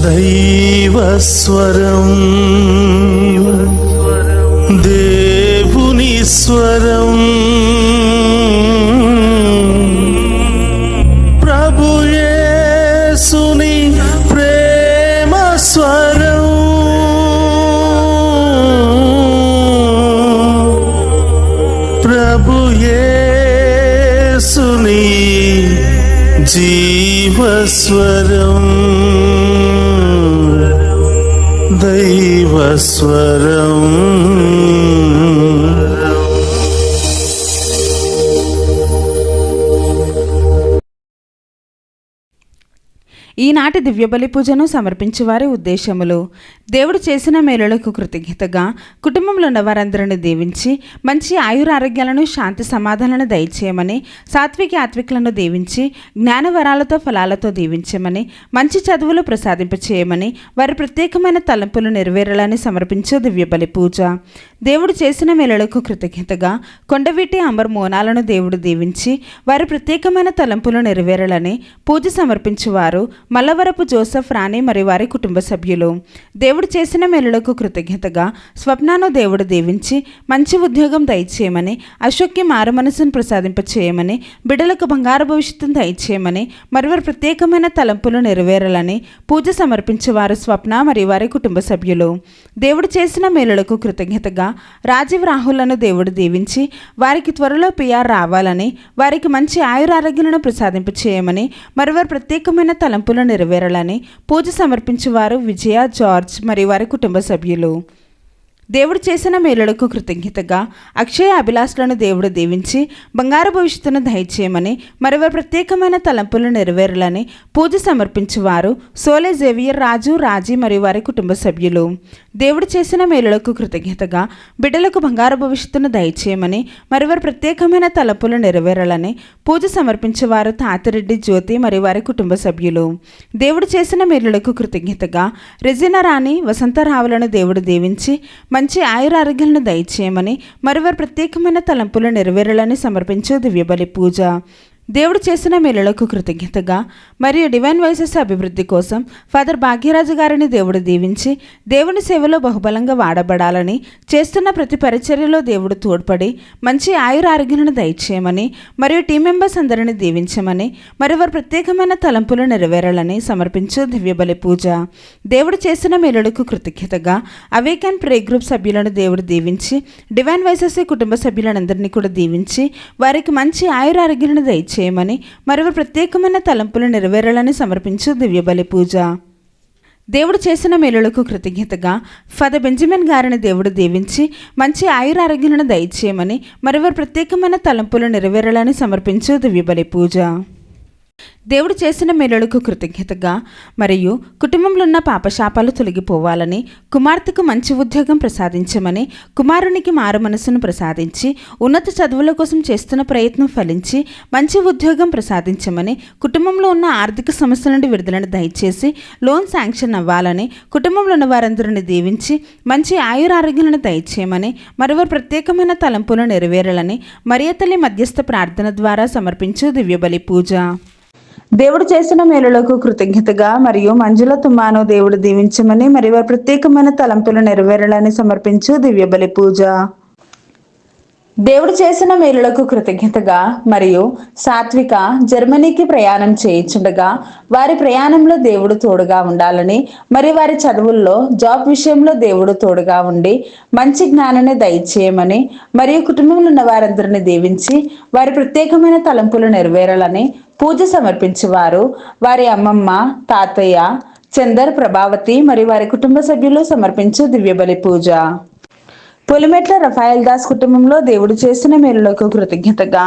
దైవస్వరం, దేవుని స్వరం, ప్రభు యేసుని ప్రేమ స్వరం, ప్రభు యేసుని జీవస్వరం, దైవస్వరం. ఈనాటి దివ్యబలి పూజను సమర్పించేవారి ఉద్దేశములు: దేవుడు చేసిన మేలులకు కృతజ్ఞతగా కుటుంబంలో ఉన్న వారందరిని దీవించి మంచి ఆయురారోగ్యాలను, శాంతి సమాధానాలను దయచేయమని, సాత్విక ఆత్వికులను దీవించి జ్ఞానవరాలతో ఫలాలతో దీవించమని, మంచి చదువులు ప్రసాదింపచేయమని, వారి ప్రత్యేకమైన తలంపులు నెరవేరాలని సమర్పించే దివ్యబలి పూజ. దేవుడు చేసిన మేలులకు కృతజ్ఞతగా కొండవీటి అంబర్ మోనాలను దేవుడు దీవించి వారి ప్రత్యేకమైన తలంపులు నెరవేరాలని పూజ సమర్పించేవారు మల్లవరపు జోసెఫ్, రాణి మరియు వారి కుటుంబ సభ్యులు. దేవుడు చేసిన మేలులకు కృతజ్ఞతగా స్వప్నాను దేవుడు దీవించి మంచి ఉద్యోగం దయచేయమని, అశోక్కి మారు మనసును ప్రసాదింపచేయమని, బిడ్డలకు బంగారు భవిష్యత్తును దయచేయమని, మరి వారి ప్రత్యేకమైన తలంపులు నెరవేరాలని పూజ సమర్పించేవారు స్వప్న మరియు వారి కుటుంబ సభ్యులు. దేవుడు చేసిన మేలులకు కృతజ్ఞతగా రాజీవ్ రాహులను దేవుడు దీవించి వారికి త్వరలో పిఆర్ రావాలని, వారికి మంచి ఆయురారోగ్యాలను ప్రసాదింపచేయమని, మరి వారి ప్రత్యేకమైన తలంపులు నెరవేరాలని పూజ సమర్పించేవారు విజయ, జార్జ్ మరియు వారి కుటుంబ సభ్యులు. దేవుడు చేసిన మేలులకు కృతజ్ఞతగా అక్షయ అభిలాషలను దేవుడు దీవించి బంగారు భవిష్యత్తును దయచేయమని, మరి వారి ప్రత్యేకమైన తలంపులు నెరవేరాలని పూజ సమర్పించేవారు సోలే జేవియర్, రాజు, రాజీ మరియు వారి కుటుంబ సభ్యులు. దేవుడు చేసిన మేలులకు కృతజ్ఞతగా బిడ్డలకు బంగారు భవిష్యత్తును దయచేయమని, మరి వారి ప్రత్యేకమైన తలంపులు నెరవేరాలని పూజ సమర్పించేవారు తాతిరెడ్డి, జ్యోతి మరియు వారి కుటుంబ సభ్యులు. దేవుడు చేసిన మేలులకు కృతజ్ఞతగా రెజినా, రాణి, వసంతరావులను దేవుడు దీవించి మంచి ఆయురారోగ్యాలను దయచేయమని, మరి వారి ప్రత్యేకమైన తలంపులు నెరవేరాలని సమర్పించే దివ్యబలి పూజ. దేవుడు చేసిన మేలులకు కృతజ్ఞతగా మరియు డివైన్ వాయిసెస్ అభివృద్ధి కోసం ఫాదర్ భాగ్యరాజు గారిని దేవుడు దీవించి దేవుని సేవలో బహుబలంగా వాడబడాలని, చేస్తున్న ప్రతి పరిచర్యలో దేవుడు తోడ్పడి మంచి ఆయురారోగ్యాలను దయచేయమని, మరియు టీం మెంబర్స్ అందరిని దీవించమని, మరి వారి ప్రత్యేకమైన తలంపులు నెరవేరాలని సమర్పించు దివ్యబలి పూజ. దేవుడు చేసిన మేలులకు కృతజ్ఞతగా అవేకన్ ప్రే గ్రూప్ సభ్యులను దేవుడు దీవించి డివైన్ వాయిసెస్ కుటుంబ సభ్యులందరినీ కూడా దీవించి వారికి మంచి ఆయురారోగ్యాలను దయచేయమని, మరి ప్రత్యేకమైన తలంపులు నెరవేరాలని సమర్పించు దివ్యబలి పూజ. దేవుడు చేసిన మేలులకు కృతజ్ఞతగా ఫాదర్ బెంజమిన్ గారిని దేవుడు దీవించి మంచి ఆయురారోగ్యాలను దయచేయమని, మరి వారి ప్రత్యేకమైన తలంపులు నెరవేరాలని సమర్పించు దివ్యబలి పూజ. దేవుడు చేసిన మేలులకు కృతజ్ఞతగా మరియు కుటుంబంలో ఉన్న పాపశాపాలు తొలగిపోవాలని, కుమార్తెకు మంచి ఉద్యోగం ప్రసాదించమని, కుమారునికి మారు మనసును ప్రసాదించి ఉన్నత చదువుల కోసం చేస్తున్న ప్రయత్నం ఫలించి మంచి ఉద్యోగం ప్రసాదించమని, కుటుంబంలో ఉన్న ఆర్థిక సమస్యల నుండి విడుదలను దయచేసి లోన్ శాంక్షన్ అవ్వాలని, కుటుంబంలో ఉన్న వారందరిని దీవించి మంచి ఆయురారోగ్యాలను దయచేయమని, మరి వారి ప్రత్యేకమైన తలంపులు నెరవేరాలని మరియ తల్లి మధ్యస్థ ప్రార్థన ద్వారా సమర్పించు దివ్యబలి పూజ. దేవుడు చేసిన మేలులకు కృతజ్ఞతగా మరియు మంజుల తుమ్మాను దేవుడు దీవించమని, మరి వారి ప్రత్యేకమైన తలంపులు నెరవేరాలని సమర్పించు దివ్యబలి పూజ. దేవుడు చేసిన మేలులకు కృతజ్ఞతగా మరియు సాత్విక జర్మనీకి ప్రయాణం చేయించుండగా వారి ప్రయాణంలో దేవుడు తోడుగా ఉండాలని, మరి వారి చదువుల్లో జాబ్ విషయంలో దేవుడు తోడుగా ఉండి మంచి జ్ఞానాన్ని దయచేయమని, మరియు కుటుంబంలో ఉన్న వారందరిని దీవించి వారి ప్రత్యేకమైన తలంపులు నెరవేరాలని పూజ సమర్పించేవారు వారి అమ్మమ్మ, తాతయ్య, చందర్, ప్రభావతి మరియు వారి కుటుంబ సభ్యులు సమర్పించు దివ్యబలి పూజ. పులిమెట్ల రఫాయల్ దాస్ కుటుంబంలో దేవుడు చేసిన మేలులకు కృతజ్ఞతగా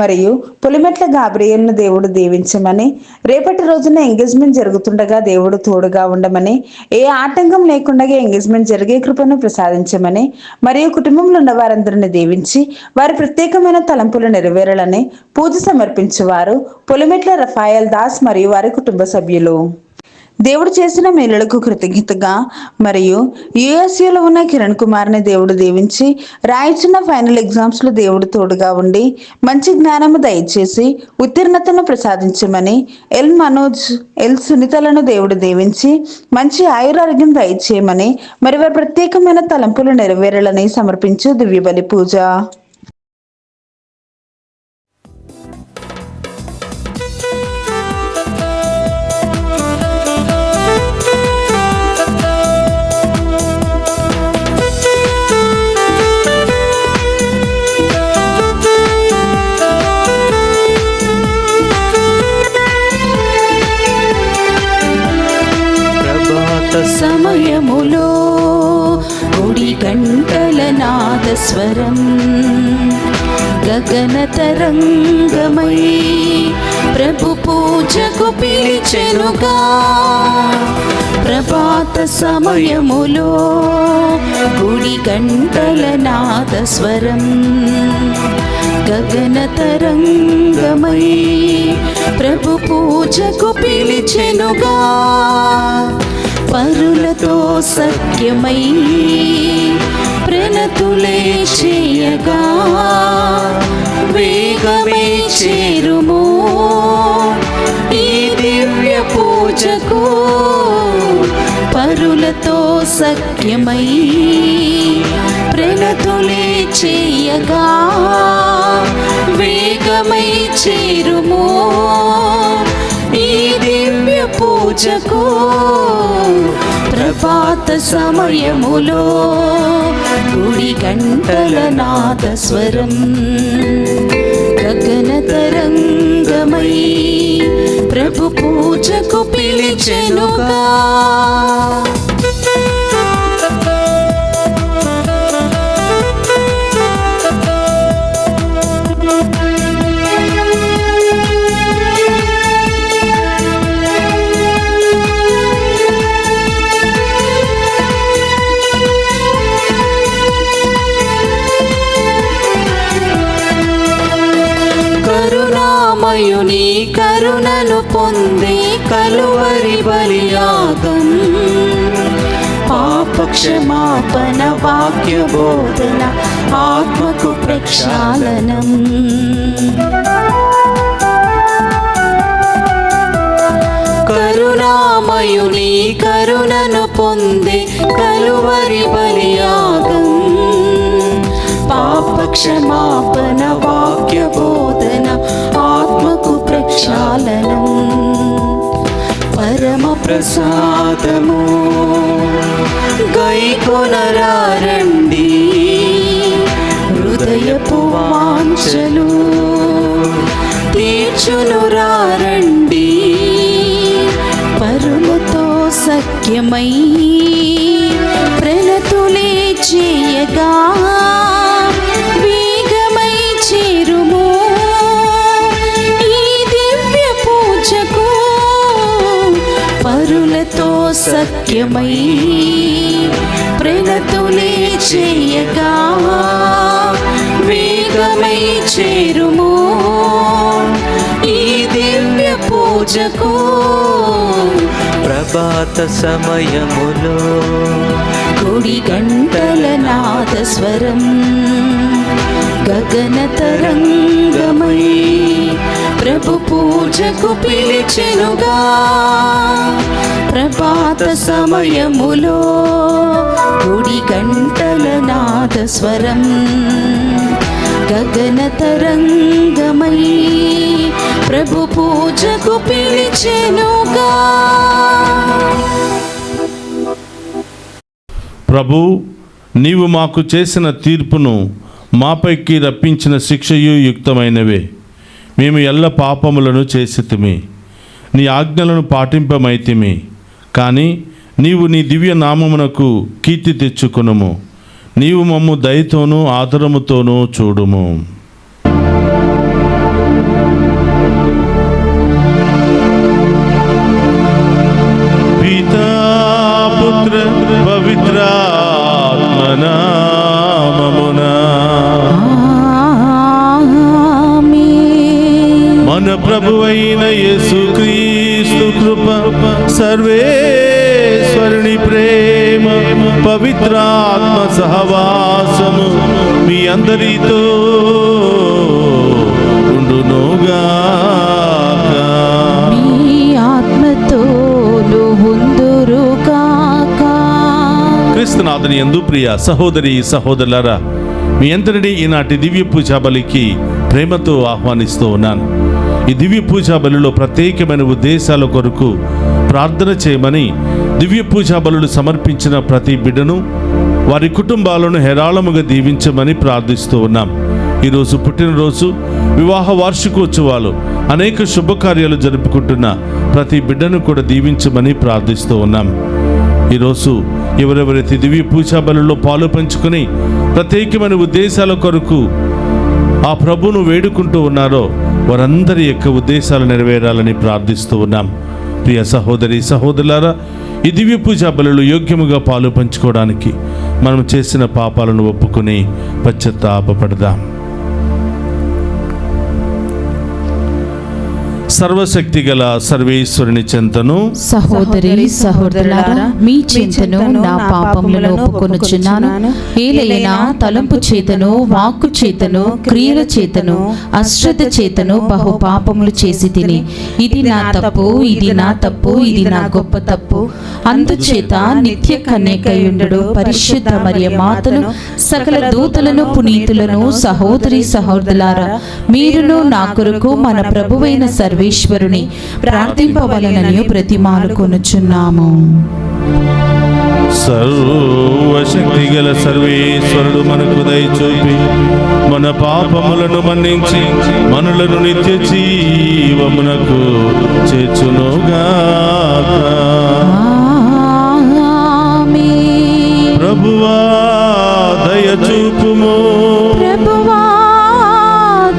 మరియు పులిమెట్ల గాబ్రియల్ను దేవుడు దీవించమని, రేపటి రోజున ఎంగేజ్మెంట్ జరుగుతుండగా దేవుడు తోడుగా ఉండమని, ఏ ఆటంకం లేకుండా ఎంగేజ్మెంట్ జరిగే కృపను ప్రసాదించమని, మరియు కుటుంబంలో ఉన్న వారందరిని దీవించి వారి ప్రత్యేకమైన తలంపులు నెరవేరాలని పూజ సమర్పించేవారు పులిమెట్ల రఫాయల్ దాస్ మరియు వారి కుటుంబ సభ్యులు. దేవుడు చేసిన మేలులకు కృతజ్ఞతగా మరియు యుఎస్ఏలో ఉన్న కిరణ్ కుమార్ని దేవుడు దీవించి రాయిచున్న ఫైనల్ ఎగ్జామ్స్లో దేవుడు తోడుగా ఉండి మంచి జ్ఞానము దయచేసి ఉత్తీర్ణతను ప్రసాదించమని ఎల్ మనోజ్, ఎల్ సునీతలను దేవుడు దీవించి మంచి ఆయురారోగ్యం దయచేయమని మరి వారి ప్రత్యేకమైన తలంపులు నెరవేరాలని సమర్పించు దివ్యబలి పూజ. సమయములో గుడి గంటల నాదస్వరం గగన తరంగమై ప్రభు పూజకు పిలిచెనుగా. ప్రభాత సమయములో గుడి గంటల నాదస్వరం గగన తరంగమై ప్రభు పూజకు పిలిచెనుగా. పరులతో సఖ్యమై ప్రణతులే చేయగా వేగమే చేరుము ఈ దివ్య పూజకు. పరులతో సఖ్యమై ప్రణతులే చేయగా వేగమై చేరుము ఈ దివ్య పూజకు. ప్రభాత సమయములో గుడి గంటల నాదస్వరం గగన తరంగమై ప్రభు పూజకు పిలిచెనుగా. కరుణామయుని కరుణను పొంది కలువరి బలియాగం పాపక్షమాపణ వాక్య బోధన ఆత్మకు ప్రక్షాళనం. కరుణామయుని కరుణను పొంది కలువరి బలియాగం పాపక్షమాపణ వాక్య బోధన ఆత్మకు ప్రక్షాళనం. పరమ ప్రసాదము గైకొనరారండి హృదయపు వాంఛలు తీర్చునురారండి. పరులతో సఖ్యమై ప్రణతులే చేయగా వేగమై చేరుము ఈ దివ్య పూజకు. పరులతో సఖ్యమై ప్రణతులే చేయగా వేగమై చేరుము ఈ దివ్య పూజకు. ప్రభాత సమయములో గుడి గంటల నాదస్వరం గగన తరంగమై ప్రభు పూజకు పిలిచెనుగా. ప్రభాత సమయములో గుడి గంటల నాదస్వరం గగన తరంగమై ప్రభు పూజకు పిలిచెనుగా. ప్రభు, నీవు మాకు చేసిన తీర్పును మాపైకి రప్పించిన శిక్షయు యుక్తమైనవే. మేము ఎల్ల పాపములను చేసితిమి, నీ ఆజ్ఞలను పాటింపమైతిమి. కానీ నీవు నీ దివ్య నామమునకు కీర్తి తెచ్చుకొనుము. నీవు మమ్ము దయతోనూ ఆదరముతోనూ చూడుము. పితా పుత్ర పవిత్రాత్మ నామమున మన ప్రభువైన యేసుక్రీస్తు కృప సర్వేశ్వరుని ప్రేమ పవిత్రాత్మ సహవాసము మీ అందరితో ఉండునుగాక. మీ ఆత్మతోను ఉందురుగాక. క్రీస్తునాథుని యందు ప్రియ సహోదరి సహోదరులారా, మీ అందరినీ ఈనాటి దివ్య పూజా బలికి ప్రేమతో ఆహ్వానిస్తూ ఉన్నాను. ఈ దివ్య పూజా బలిలో ప్రత్యేకమైన ఉద్దేశాల కొరకు ప్రార్థన చేయమని దివ్య పూజా బలులు సమర్పించిన ప్రతి బిడ్డను వారి కుటుంబాలను హేరాళముగా దీవించమని ప్రార్థిస్తూ ఉన్నాం. ఈరోజు పుట్టినరోజు, వివాహ వార్షికోత్సవాలు, అనేక శుభకార్యాలు జరుపుకుంటున్న ప్రతి బిడ్డను కూడా దీవించమని ప్రార్థిస్తూ ఉన్నాం. ఈరోజు ఎవరెవరైతే దివ్య పూజా బలుల్లో పాలు పంచుకొని ప్రత్యేకమైన ఉద్దేశాల కొరకు ఆ ప్రభువును వేడుకుంటూ ఉన్నారో వారందరి యొక్క ఉద్దేశాలు నెరవేరాలని ప్రార్థిస్తూ ఉన్నాం. ప్రియ సహోదరి సహోదరులారా, ఈ దివ్య పూజా బలులు యోగ్యముగా పాలు పంచుకోవడానికి మనం చేసిన పాపాలను ఒప్పుకొని పశ్చాత్తాపపడదాం. సర్వశక్తి గల సర్వేశ్వరుని చెంతను సహోదరి సహోదరులారా, మీ చింతను నా పాపములను ఒప్పుకొనుచున్నాను. ఏలైనా తలంపు చేతను, వాక్కు చేతను, క్రియల చేతను, అశ్రద్ధ చేతను బహు పాపములు చేసి తిని, ఇది నా తప్పు, ఇది నా తప్పు, ఇది నా గొప్ప తప్పు. అందుచేత నిత్య కన్యకయుండు పరిశుద్ధ మరియ మాతను, సకల దూతలను, పునీతులను, సహోదరి సహోదరులారా, మీరును నా కొరకు మన ప్రభువైన సర్వేశ్వరుని ప్రార్థింపవలనని బ్రతిమాలుకొనుచున్నాము. సర్వశక్తి గల సర్వేశ్వరుడు మనకు దయచూపి మన పాపములను మన్నించి మనలను నిత్య జీవమునకు చేర్చునుగాక. ఆమేన్. ప్రభువా దయచూపుము, ప్రభువా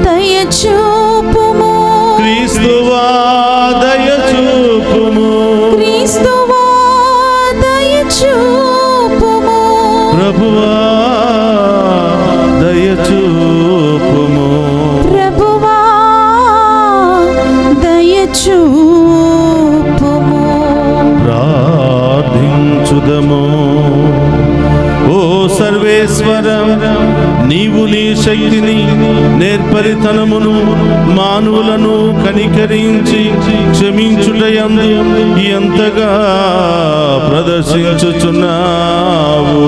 దయచూపుము, క్రీస్తువా దయచూపుము, క్రీస్తువా దయచూపుము, ప్రభువా దయచూపుము. ప్రభువా దయచూపుము. ప్రార్థించుదము. ఓ సర్వేశ్వర, నీవు నీ శక్తిని, నేర్పరితనమును, మానవులను కనికరించి క్షమించుటయందు ఎంతగా ప్రదర్శించుచున్నావు.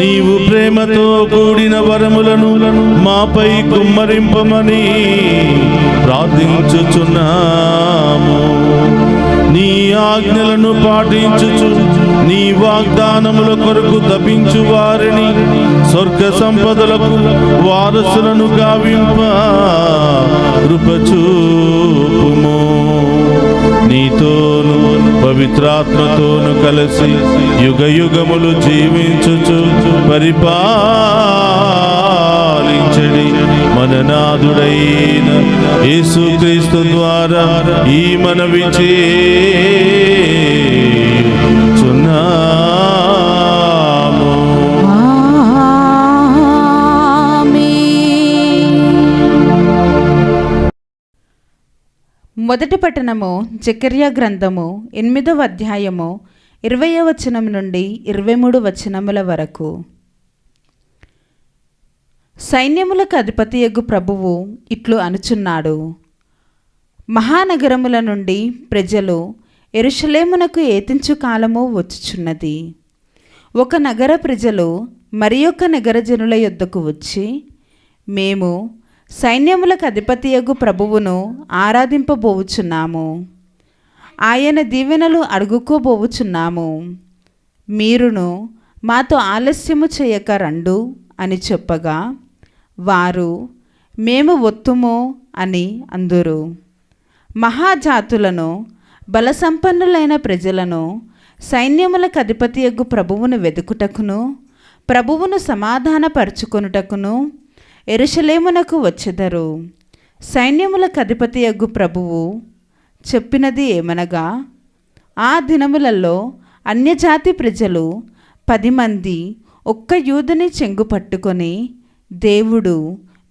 నీవు ప్రేమతో కూడిన వరములను మాపై కుమ్మరింపమని ప్రార్థించుచున్నాము. నీ ఆజ్ఞలను పాటించుచు నీ వాగ్దానముల కొరకు తపించు వారిని స్వర్గ సంపదలకు వారసులను గావింప కృపచూపుము. నీతోను పవిత్రాత్మతోను కలిసి యుగ యుగములు జీవించుచు పరిపాలించడి మన నాథుడైన యేసుక్రీస్తు ద్వారా ఈ మనవి చేయుచున్నాము. మొదటి పట్టణము జకర్యా గ్రంథము 8వ అధ్యాయము 20వ వచనం నుండి 23 వచనముల వరకు. సైన్యములకు అధిపతియగు ప్రభువు ఇట్లు అనుచున్నాడు. మహానగరముల నుండి ప్రజలు యెరూషలేమునకు ఏతించు కాలము వచ్చుచున్నది. ఒక నగర ప్రజలు మరి ఒక నగర జనుల యొద్దకు వచ్చి, మేము సైన్యములకు అధిపతియగు ప్రభువును ఆరాధింపబోవుచున్నాము, ఆయన దీవెనలు అడుగుకోబోవుచున్నాము, మీరును మాతో ఆలస్యము చేయక రండు అని చెప్పగా, వారు మేము వత్తుము అని అందురు. మహాజాతులను, బలసంపన్నులైన ప్రజలను, సైన్యములకు అధిపతియగు ప్రభువును వెదుకుటకును, ప్రభువును సమాధానపరుచుకొనుటకును యెరూషలేమునకు వచ్చెదరు. సైన్యములకు అధిపతియగు ప్రభువు చెప్పినది ఏమనగా, ఆ దినములలో అన్యజాతి ప్రజలు 10 మంది ఒక్క యూదుని చెంగు పట్టుకొని, దేవుడు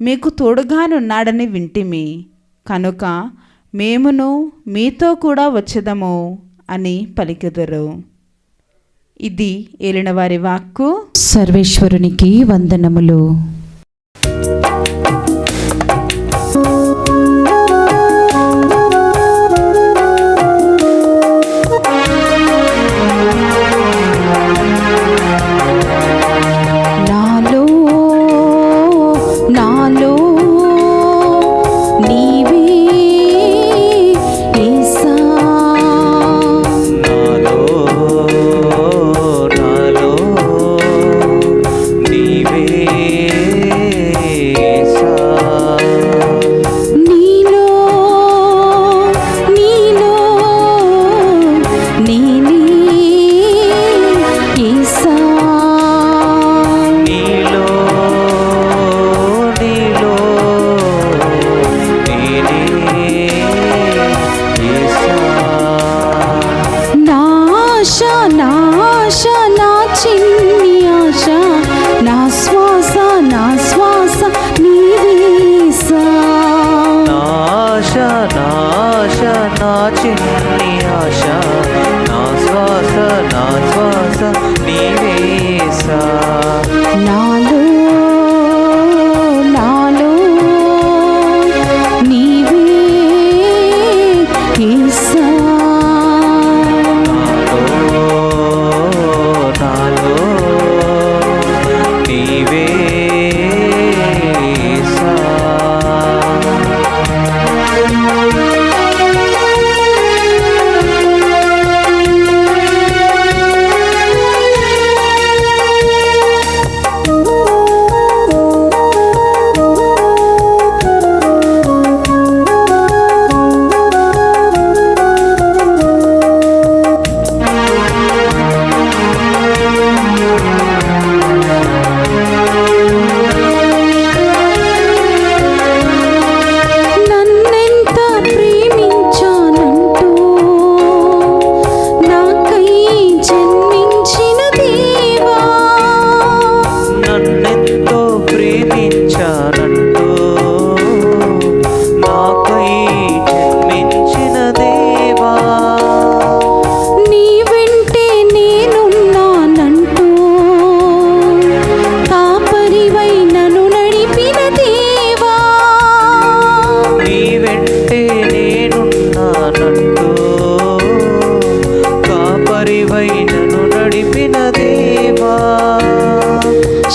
మీకు తోడుగానున్నాడని వింటిమి కనుక మేమును మీతో కూడా వచ్చేదము అని పలికెదరు. ఇది ఏలినవారి వాక్కు. సర్వేశ్వరునికి వందనములు.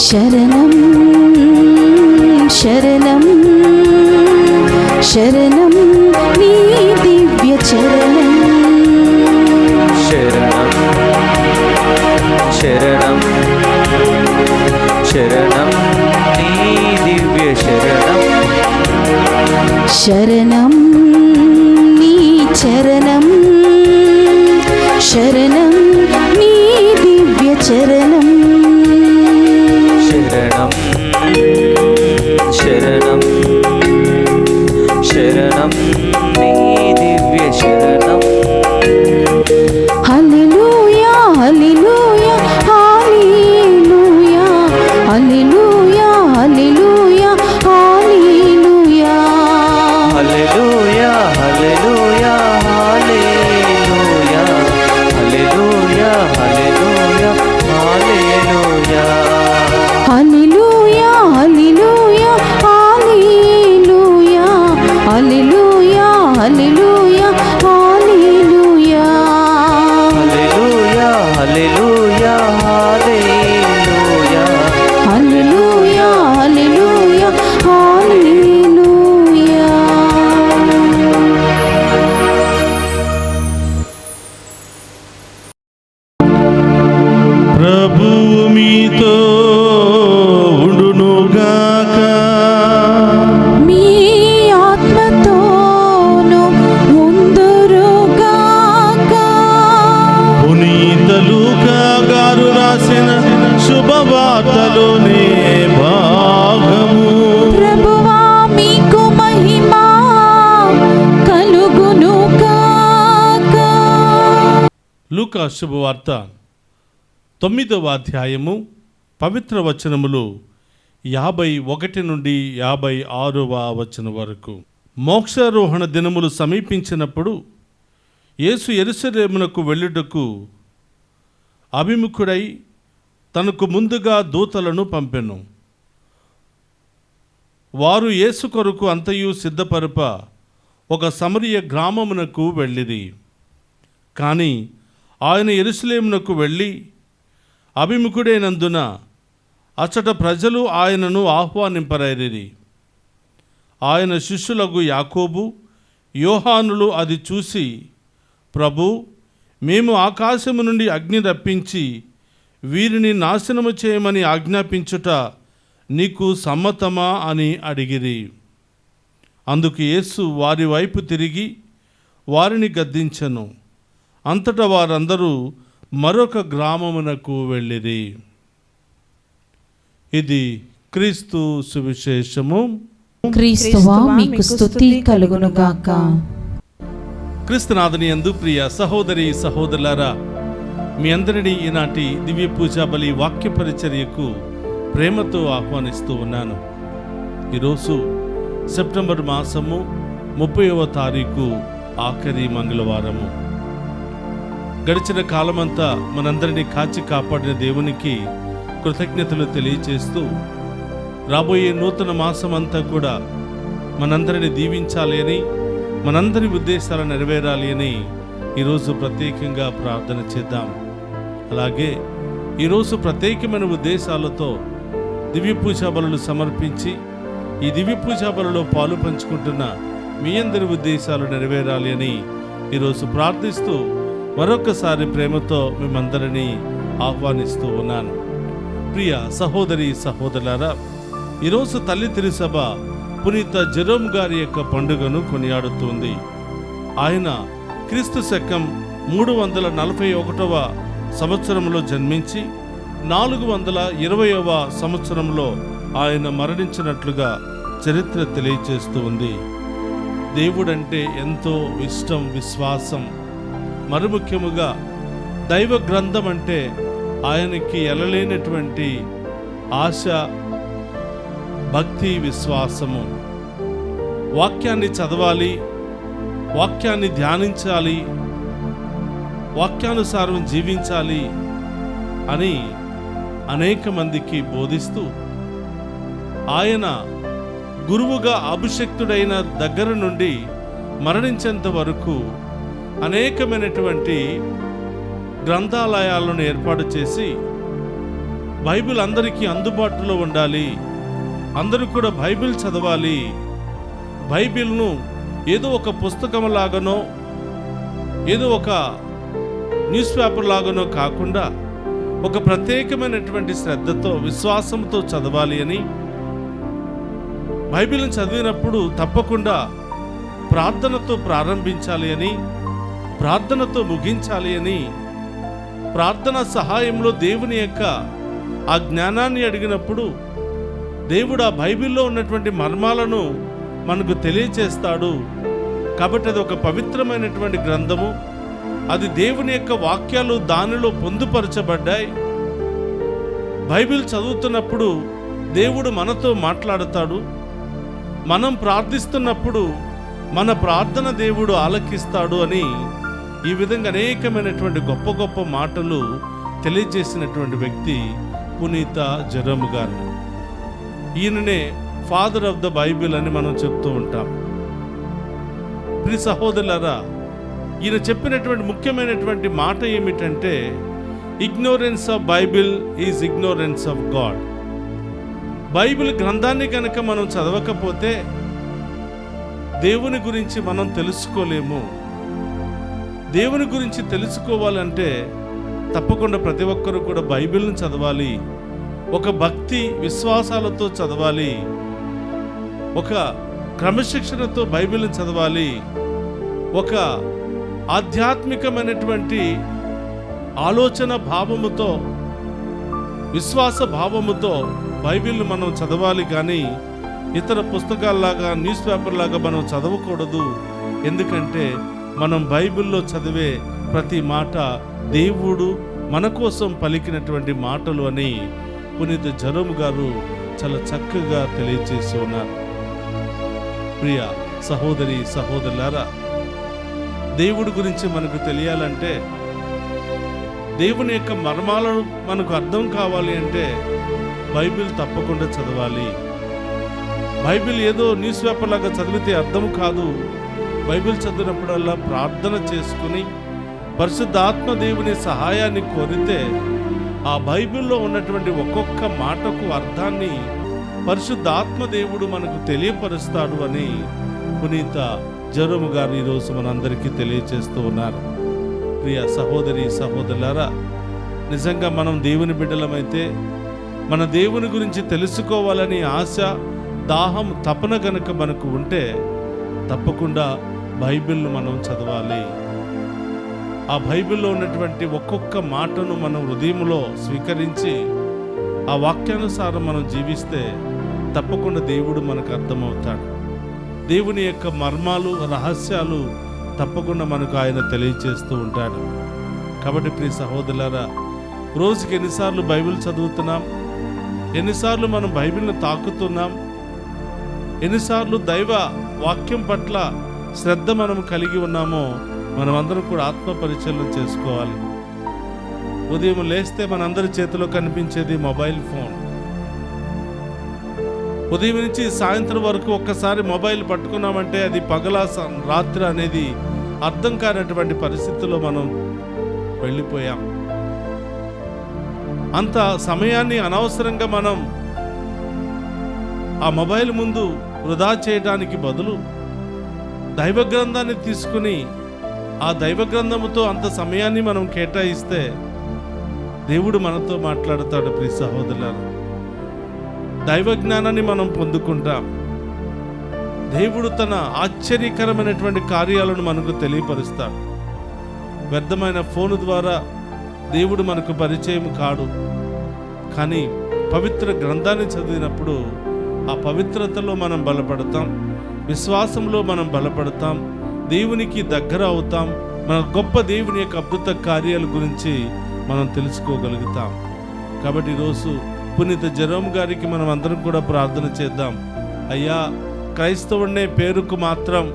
శరణం శరణం శరణం నీ దివ్య చరణం. శరణం శరణం శరణం నీ దివ్య శరణం. శరణం నీ చరణం శరణం నీ దివ్య చరణం. శరణం శరణం శరణం నీ దివ్య శరణం. హల్లెలూయా హల్లెలూయా హల్లెలూయా హల్లెలూయా హల్లెలూయా హల్లెలూయా హల్లెలూయా హల్లెలూయా హల్లెలూయా హల్లెలూయా హల్లెలూయా హల్లెలూయా. హల్లెలూయా హల్లెలూయా హల్లెలూయా హల్లెలూయా హల్లెలూయా హల్లెలూయా హల్లెలూయా హల్లెలూయా హల్లెలూయా హల్లెలూయా. ప్రభువు మీతో ఉండునుగాక. మీ ఆత్మతోను ఉందురుగాక. పునీత లూకా గారు రాసిన శుభవార్తలోనే భాగము. ప్రభువా మీకు మహిమ కలుగునుగాక. లూకా శుభవార్త 9వ అధ్యాయము పవిత్ర వచనములు 51 నుండి 56వ వచనం వరకు. మోక్షారోహణ దినములు సమీపించినప్పుడు యేసు యెరూషలేమునకు వెళ్ళుటకు అభిముఖుడై తనకు ముందుగా దూతలను పంపెను. వారు యేసు కొరకు అంతయు సిద్ధపరప ఒక సమరయ గ్రామమునకు వెళ్ళిరి. కానీ ఆయన యెరూషలేమునకు వెళ్ళి అభిముఖుడైనందున అచ్చట ప్రజలు ఆయనను ఆహ్వానింపరైరి. ఆయన శిష్యులకు యాకోబు, యోహానులు అది చూసి, ప్రభు, మేము ఆకాశము నుండి అగ్ని రప్పించి వీరిని నాశనము చేయమని ఆజ్ఞాపించుట నీకు సమ్మతమా అని అడిగిరి. అందుకు యేసు వారి వైపు తిరిగి వారిని గద్దించెను. అంతటా వారందరూ మరొక గ్రామమునకు వెళ్ళిరి. ఇది క్రీస్తు సువిశేషము. క్రీస్తువా మీకు స్తుతి కలుగునుగాక. క్రీస్తునాథుని యందు ప్రియ సహోదరి సహోదరులారా, మీ అందరినీ ఈనాటి దివ్య పూజా బలి వాక్య పరిచర్యకు ప్రేమతో ఆహ్వానిస్తూ ఉన్నాను. ఈరోజు సెప్టెంబర్ మాసము 30వ తారీఖు ఆఖరి మంగళవారము. గడిచిన కాలమంతా మనందరినీ కాచి కాపాడిన దేవునికి కృతజ్ఞతలు తెలియచేస్తూ రాబోయే నూతన మాసమంతా కూడా మనందరిని దీవించాలి అని, మనందరి ఉద్దేశాలు నెరవేరాలి అని ఈరోజు ప్రత్యేకంగా ప్రార్థన చేద్దాం. అలాగే ఈరోజు ప్రత్యేకమైన ఉద్దేశాలతో దివ్య పూజా బలులు సమర్పించి ఈ దివ్య పూజా బలులో పాలు పంచుకుంటున్న మీ అందరి ఉద్దేశాలు నెరవేరాలి అని ఈరోజు ప్రార్థిస్తూ మరొకసారి ప్రేమతో మిమ్మందరినీ ఆహ్వానిస్తూ ఉన్నాను. ప్రియ సహోదరి సహోదరులారా, ఈరోజు తల్లి తిరుసభ పునీత జెరోమ్ గారి యొక్క పండుగను కొనియాడుతుంది. ఆయన క్రీస్తు శకం 341వ సంవత్సరంలో జన్మించి 420వ సంవత్సరంలో ఆయన మరణించినట్లుగా చరిత్ర తెలియచేస్తూ ఉంది. దేవుడంటే ఎంతో ఇష్టం, విశ్వాసం, మరి ముఖ్యముగా దైవ గ్రంథం అంటే ఆయనకి ఎలలేనటువంటి ఆశ, భక్తి, విశ్వాసము. వాక్యాన్ని చదవాలి, వాక్యాన్ని ధ్యానించాలి, వాక్యానుసారం జీవించాలి అని అనేక మందికి బోధిస్తూ ఆయన గురువుగా అభిషక్తుడైన దగ్గర నుండి మరణించేంత వరకు అనేకమైనటువంటి గ్రంథాలయాలను ఏర్పాటు చేసి బైబిల్ అందరికీ అందుబాటులో ఉండాలి, అందరూ కూడా బైబిల్ చదవాలి, బైబిల్ను ఏదో ఒక పుస్తకం లాగానో ఏదో ఒక న్యూస్ పేపర్ లాగానో కాకుండా ఒక ప్రత్యేకమైనటువంటి శ్రద్ధతో, విశ్వాసంతో చదవాలి అని, బైబిల్ని చదివినప్పుడు తప్పకుండా ప్రార్థనతో ప్రారంభించాలి అని, ప్రార్థనతో ముగించాలి అని, ప్రార్థన సహాయంలో దేవుని యొక్క ఆ జ్ఞానాన్ని అడిగినప్పుడు దేవుడు ఆ బైబిల్లో ఉన్నటువంటి మర్మాలను మనకు తెలియచేస్తాడు. కాబట్టి అది ఒక పవిత్రమైనటువంటి గ్రంథము, అది దేవుని యొక్క వాక్యాలు దానిలో పొందుపరచబడ్డాయి. బైబిల్ చదువుతున్నప్పుడు దేవుడు మనతో మాట్లాడతాడు. మనం ప్రార్థిస్తున్నప్పుడు మన ప్రార్థన దేవుడు ఆలకిస్తాడు అని ఈ విధంగా అనేకమైనటువంటి గొప్ప గొప్ప మాటలు తెలియజేసినటువంటి వ్యక్తి పునీత జెరోమ్ గారు. ఈయననే ఫాదర్ ఆఫ్ ద బైబిల్ అని మనం చెప్తూ ఉంటాం. ప్రియ సహోదరులారా, ఈయన చెప్పినటువంటి ముఖ్యమైనటువంటి మాట ఏమిటంటే, ignorance of Bible is ignorance of God. Bible గ్రంథాన్ని కనుక మనం చదవకపోతే దేవుని గురించి మనం తెలుసుకోలేము. దేవుని గురించి తెలుసుకోవాలంటే తప్పకుండా ప్రతి ఒక్కరూ కూడా బైబిల్ని చదవాలి, ఒక భక్తి విశ్వాసాలతో చదవాలి, ఒక క్రమశిక్షణతో బైబిల్ని చదవాలి, ఒక ఆధ్యాత్మికమైనటువంటి ఆలోచన భావముతో, విశ్వాస భావముతో బైబిల్ని మనం చదవాలి. కానీ ఇతర పుస్తకాల్లాగా, న్యూస్ పేపర్ లాగా మనం చదవకూడదు. ఎందుకంటే మనం బైబిల్లో చదివే ప్రతి మాట దేవుడు మన కోసం పలికినటువంటి మాటలు అని పునీత జెరోమ్ గారు చాలా చక్కగా తెలియజేసి ఉన్నారు. ప్రియ సహోదరి సహోదరులారా, దేవుడి గురించి మనకు తెలియాలంటే, దేవుని యొక్క మర్మాలను మనకు అర్థం కావాలి అంటే బైబిల్ తప్పకుండా చదవాలి. బైబిల్ ఏదో న్యూస్ పేపర్ లాగా చదివితే అర్థం కాదు. బైబిల్ చదివినప్పుడల్లా ప్రార్థన చేసుకుని పరిశుద్ధాత్మ దేవుని సహాయాన్ని కోరితే ఆ బైబిల్లో ఉన్నటువంటి ఒక్కొక్క మాటకు అర్థాన్ని పరిశుద్ధాత్మ దేవుడు మనకు తెలియపరుస్తాడు అని పునీత జెరోమ్ గారు ఈరోజు మనందరికీ తెలియచేస్తూ ఉన్నారు. ప్రియ సహోదరి సహోదరులారా, నిజంగా మనం దేవుని బిడ్డలమైతే మన దేవుని గురించి తెలుసుకోవాలని ఆశ, దాహం, తపన గనుక మనకు ఉంటే తప్పకుండా బైబిల్ను మనం చదవాలి. ఆ బైబిల్లో ఉన్నటువంటి ఒక్కొక్క మాటను మనం హృదయంలో స్వీకరించి ఆ వాక్యానుసారం మనం జీవిస్తే తప్పకుండా దేవుడు మనకు అర్థమవుతాడు. దేవుని యొక్క మర్మాలు, రహస్యాలు తప్పకుండా మనకు ఆయన తెలియచేస్తూ ఉంటాడు. కాబట్టి ప్రియ సహోదరులారా, రోజుకి ఎన్నిసార్లు బైబిల్ చదువుతున్నాం, ఎన్నిసార్లు మనం బైబిల్ని తాకుతున్నాం, ఎన్నిసార్లు దైవ వాక్యం పట్ల శ్రద్ధ మనం కలిగి ఉన్నామో మనమందరం కూడా ఆత్మ పరిచయం చేసుకోవాలి. ఉదయం లేస్తే మనందరి చేతిలో కనిపించేది మొబైల్ ఫోన్. ఉదయం నుంచి సాయంత్రం వరకు ఒక్కసారి మొబైల్ పట్టుకున్నామంటే అది పగలా రాత్రి అనేది అర్థం కానటువంటి పరిస్థితుల్లో మనం వెళ్ళిపోయాం. అంత సమయాన్ని అనవసరంగా మనం ఆ మొబైల్ ముందు వృధా చేయడానికి బదులు దైవ గ్రంథాన్ని తీసుకుని ఆ దైవ గ్రంథముతో అంత సమయాన్ని మనం కేటాయిస్తే దేవుడు మనతో మాట్లాడతాడు. ప్రియ సహోదరులారా, దైవ జ్ఞానాన్ని మనం పొందుకుంటాం. దేవుడు తన ఆశ్చర్యకరమైనటువంటి కార్యాలను మనకు తెలియపరుస్తాడు. వ్యర్థమైన ఫోను ద్వారా దేవుడు మనకు పరిచయం కాడు. కానీ పవిత్ర గ్రంథాన్ని చదివినప్పుడు ఆ పవిత్రతలో మనం బలపడతాం, విశ్వాసంలో మనం బలపడతాం, దేవునికి దగ్గర అవుతాం. మన గొప్ప దేవుని యొక్క అద్భుత కార్యాల గురించి మనం తెలుసుకోగలుగుతాం. కాబట్టి ఈరోజు పునీత జెరోమ్ గారికి మనం అందరం కూడా ప్రార్థన చేద్దాం. అయ్యా, క్రైస్తవుడినే పేరుకు మాత్రం,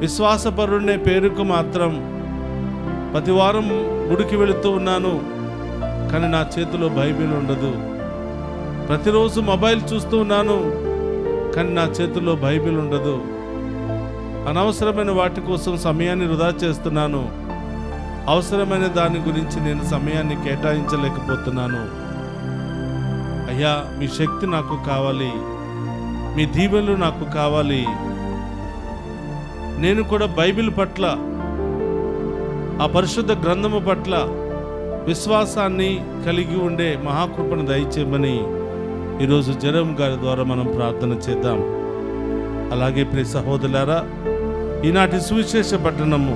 విశ్వాసపరుడినే పేరుకు మాత్రం ప్రతి వారం గుడికి వెళుతూ ఉన్నాను, కానీ నా చేతిలో బైబిల్ ఉండదు. ప్రతిరోజు మొబైల్ చూస్తూ ఉన్నాను, కానీ నా చేతిలో బైబిల్ ఉండదు. అనవసరమైన వాటి కోసం సమయాన్ని వృధా చేస్తున్నాను. అవసరమైన దాని గురించి నేను సమయాన్ని కేటాయించలేకపోతున్నాను. అయ్యా, మీ శక్తి నాకు కావాలి, మీ దీవెనలు నాకు కావాలి. నేను కూడా బైబిల్ పట్ల, ఆ పరిశుద్ధ గ్రంథము పట్ల విశ్వాసాన్ని కలిగి ఉండే మహాకృపను దయచేయమని ఈరోజు జెరోమ్ గారి ద్వారా మనం ప్రార్థన చేద్దాం. అలాగే ప్రియ సహోదరులారా, ఈనాటి సువిశేష పట్టణము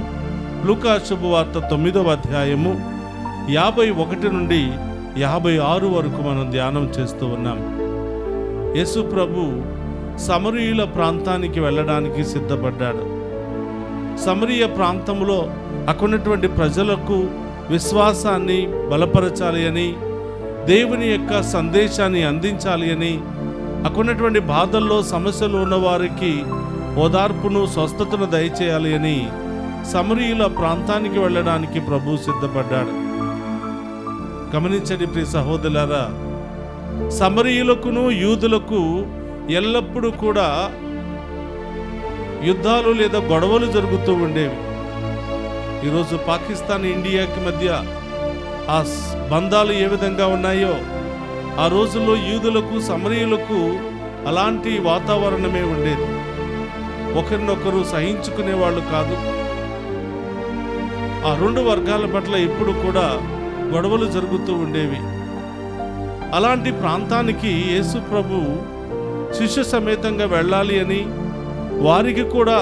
లూకా శుభవార్త 9వ అధ్యాయము 51 నుండి 56 వరకు మనం ధ్యానం చేస్తూ ఉన్నాం. యేసు ప్రభు సమరయుల ప్రాంతానికి వెళ్ళడానికి సిద్ధపడ్డాడు. సమరయ ప్రాంతంలో అక్కడున్నటువంటి ప్రజలకు విశ్వాసాన్ని బలపరచాలి అని, దేవుని యొక్క సందేశాన్ని అందించాలి అని, అక్కడున్నటువంటి బాధల్లో సమస్యలు ఉన్నవారికి ఓదార్పును, స్వస్థతను దయచేయాలి అని సమరయుల ప్రాంతానికి వెళ్ళడానికి ప్రభు సిద్ధపడ్డాడు. గమనించండి ప్రియ సహోదరులారా, సమరయులకును యూదులకు ఎల్లప్పుడూ కూడా యుద్ధాలు లేదా గొడవలు జరుగుతూ ఉండేవి. ఈరోజు పాకిస్తాన్, ఇండియాకి మధ్య ఆ బంధాలు ఏ విధంగా ఉన్నాయో ఆ రోజుల్లో యూదులకు, సమరయులకు అలాంటి వాతావరణమే ఉండేది. ఒకరినొకరు సహించుకునే వాళ్ళు కాదు. ఆ రెండు వర్గాల పట్ల ఎప్పుడు కూడా గొడవలు జరుగుతూ ఉండేవి. అలాంటి ప్రాంతానికి యేసు ప్రభు శిష్య సమేతంగా వెళ్ళాలి అని, వారికి కూడా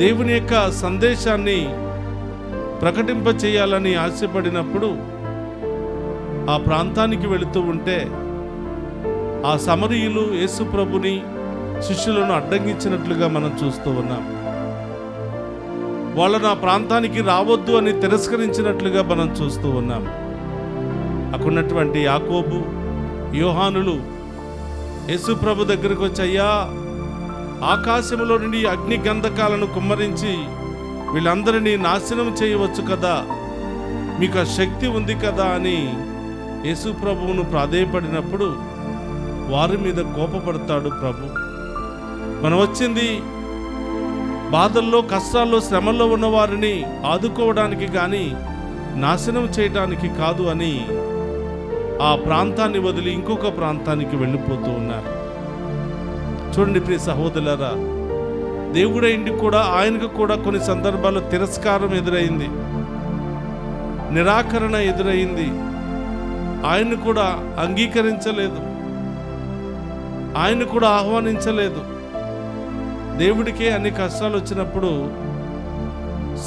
దేవుని యొక్క సందేశాన్ని ప్రకటింపచేయాలని ఆశపడినప్పుడు ఆ ప్రాంతానికి వెళుతూ ఉంటే ఆ సమరయులు యేసు ప్రభుని, శిష్యులను అడ్డగించినట్లుగా మనం చూస్తూ ఉన్నాం. వాళ్ళను ఆ ప్రాంతానికి రావద్దు అని తిరస్కరించినట్లుగా మనం చూస్తూ ఉన్నాం. అక్కడున్నటువంటి యాకోబు, యోహానులు యేసు ప్రభు దగ్గరికి వచ్చి, అయ్యా, ఆకాశములో నుండి అగ్ని గంధకాలను కుమ్మరించి వీళ్ళందరినీ నాశనం చేయవచ్చు కదా, మీకు ఆ శక్తి ఉంది కదా అని యేసు ప్రభువును ప్రాధేయపడినప్పుడు వారి మీద కోపపడతాడు ప్రభు. మనం వచ్చింది బాధల్లో, కష్టాల్లో, శ్రమల్లో ఉన్న వారిని ఆదుకోవడానికి కానీ నాశనం చేయడానికి కాదు అని ఆ ప్రాంతాన్ని వదిలి ఇంకొక ప్రాంతానికి వెళ్ళిపోతూ ఉన్నారు. చూడండి ప్రియ సహోదరులారా, దేవుడైండి కూడా ఆయనకు కూడా కొన్ని సందర్భాల్లో తిరస్కారం ఎదురైంది, నిరాకరణ ఎదురైంది. ఆయన్ని కూడా అంగీకరించలేదు, ఆయన్ని కూడా ఆహ్వానించలేదు. దేవుడికే అన్ని కష్టాలు వచ్చినప్పుడు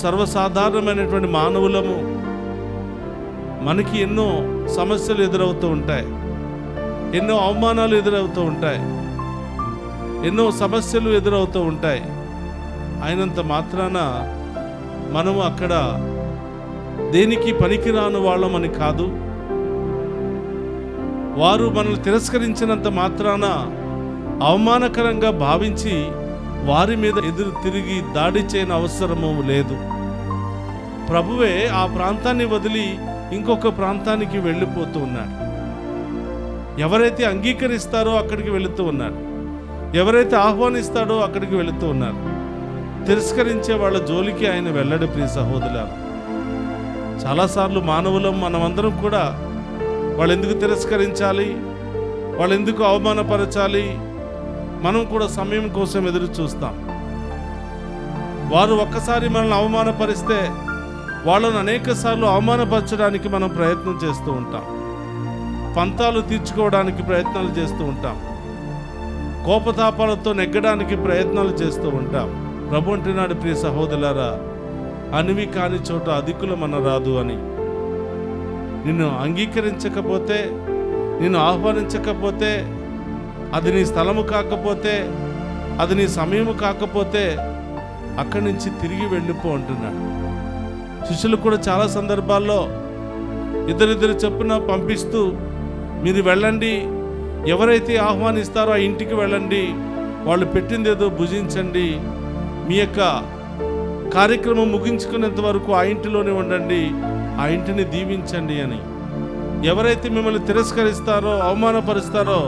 సర్వసాధారణమైనటువంటి మానవులము మనకి ఎన్నో సమస్యలు ఎదురవుతూ ఉంటాయి, ఎన్నో అవమానాలు ఎదురవుతూ ఉంటాయి, ఎన్నో సమస్యలు ఎదురవుతూ ఉంటాయి. అయినంత మాత్రాన మనము అక్కడ దేనికి పనికిరాని వాళ్ళమని కాదు. వారు మనల్ని తిరస్కరించినంత మాత్రాన అవమానకరంగా భావించి వారి మీద ఎదురు తిరిగి దాడి చేయని అవసరము లేదు. ప్రభువే ఆ ప్రాంతాన్ని వదిలి ఇంకొక ప్రాంతానికి వెళ్ళిపోతూ ఉన్నాడు. ఎవరైతే అంగీకరిస్తారో అక్కడికి వెళుతూ ఉన్నాడు, ఎవరైతే ఆహ్వానిస్తాడో అక్కడికి వెళుతూ ఉన్నారు. తిరస్కరించే వాళ్ళ జోలికి ఆయన వెళ్ళడు. ప్రియ సహోదరులారా, చాలాసార్లు మానవులం మనమందరం కూడా వాళ్ళు ఎందుకు తిరస్కరించాలి, వాళ్ళు ఎందుకు అవమానపరచాలి, మనం కూడా సమయం కోసం ఎదురు చూస్తాం. వారు ఒక్కసారి మనల్ని అవమానపరిస్తే వాళ్ళను అనేక సార్లు అవమానపరచడానికి మనం ప్రయత్నం చేస్తూ ఉంటాం, పంతాలు తీర్చుకోవడానికి ప్రయత్నాలు చేస్తూ ఉంటాం, కోపతాపాలతో నెగ్గడానికి ప్రయత్నాలు చేస్తూ ఉంటాం. ప్రభు అంటున్నాడు, ప్రియ సహోదరులారా, అనివి కాని చోట అధికులమన రాదు అని. నిన్ను అంగీకరించకపోతే, నిన్ను ఆహ్వానించకపోతే, అది నీ స్థలము కాకపోతే, అది నీ సమయము కాకపోతే అక్కడి నుంచి తిరిగి వెళ్ళిపో అంటున్నాడు. శిష్యులు కూడా చాలా సందర్భాల్లో ఇద్దరిద్దరు చొప్పున పంపిస్తూ మీరు వెళ్ళండి, ఎవరైతే ఆహ్వానిస్తారో ఆ ఇంటికి వెళ్ళండి, వాళ్ళు పెట్టిందేదో భుజించండి, మీ యొక్క కార్యక్రమం ముగించుకునేంత వరకు ఆ ఇంటిలోనే ఉండండి, ఆ ఇంటిని దీవించండి అని. ఎవరైతే మిమ్మల్ని తిరస్కరిస్తారో, అవమానపరుస్తారో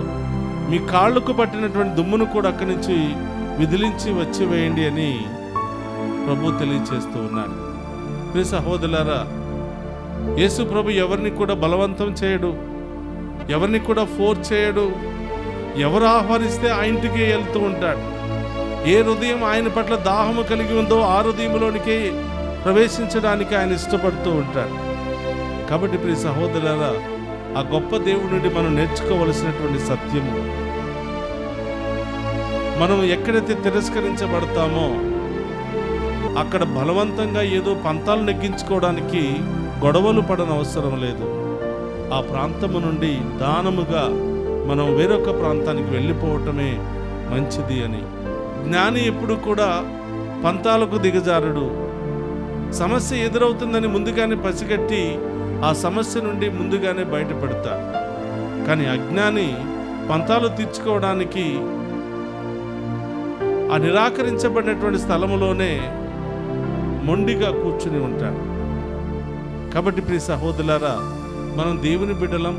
మీ కాళ్ళకు పట్టినటువంటి దుమ్మును కూడా అక్కడి నుంచి విదిలించి వచ్చి వేయండి అని ప్రభు తెలియచేస్తూ ఉన్నాడు. ప్రియ సహోదరులారా, యేసు ప్రభు ఎవరిని కూడా బలవంతం చేయడు, ఎవరిని కూడా ఫోర్స్ చేయడు. ఎవరు ఆహ్వానిస్తే ఆ ఇంటికి వెళ్తూ ఉంటాడు. ఏ హృదయం ఆయన పట్ల దాహము కలిగి ఉందో ఆ హృదయంలోనికి ప్రవేశించడానికి ఆయన ఇష్టపడుతూ ఉంటాడు. కాబట్టి ప్రియ సహోదరులారా, ఆ గొప్ప దేవుడి నుండి మనం నేర్చుకోవలసినటువంటి సత్యము, మనం ఎక్కడైతే తిరస్కరించబడతామో అక్కడ బలవంతంగా ఏదో పంతాలు నెగ్గించుకోవడానికి గొడవలు పడని అవసరం లేదు. ఆ ప్రాంతము నుండి దానముగా మనం వేరొక ప్రాంతానికి వెళ్ళిపోవటమే మంచిది అని. జ్ఞాని ఎప్పుడు కూడా పంతాలకు దిగజారుడు. సమస్య ఎదురవుతుందని ముందుగానే పసిగట్టి ఆ సమస్య నుండి ముందుగానే బయటపడతాడు. కానీ అజ్ఞాని పంతాలు తీర్చుకోవడానికి ఆ నిరాకరించబడినటువంటి స్థలములోనే మొండిగా కూర్చుని ఉంటాడు. కాబట్టి ప్రియ సహోదరులారా, మనం దేవుని బిడ్డలం,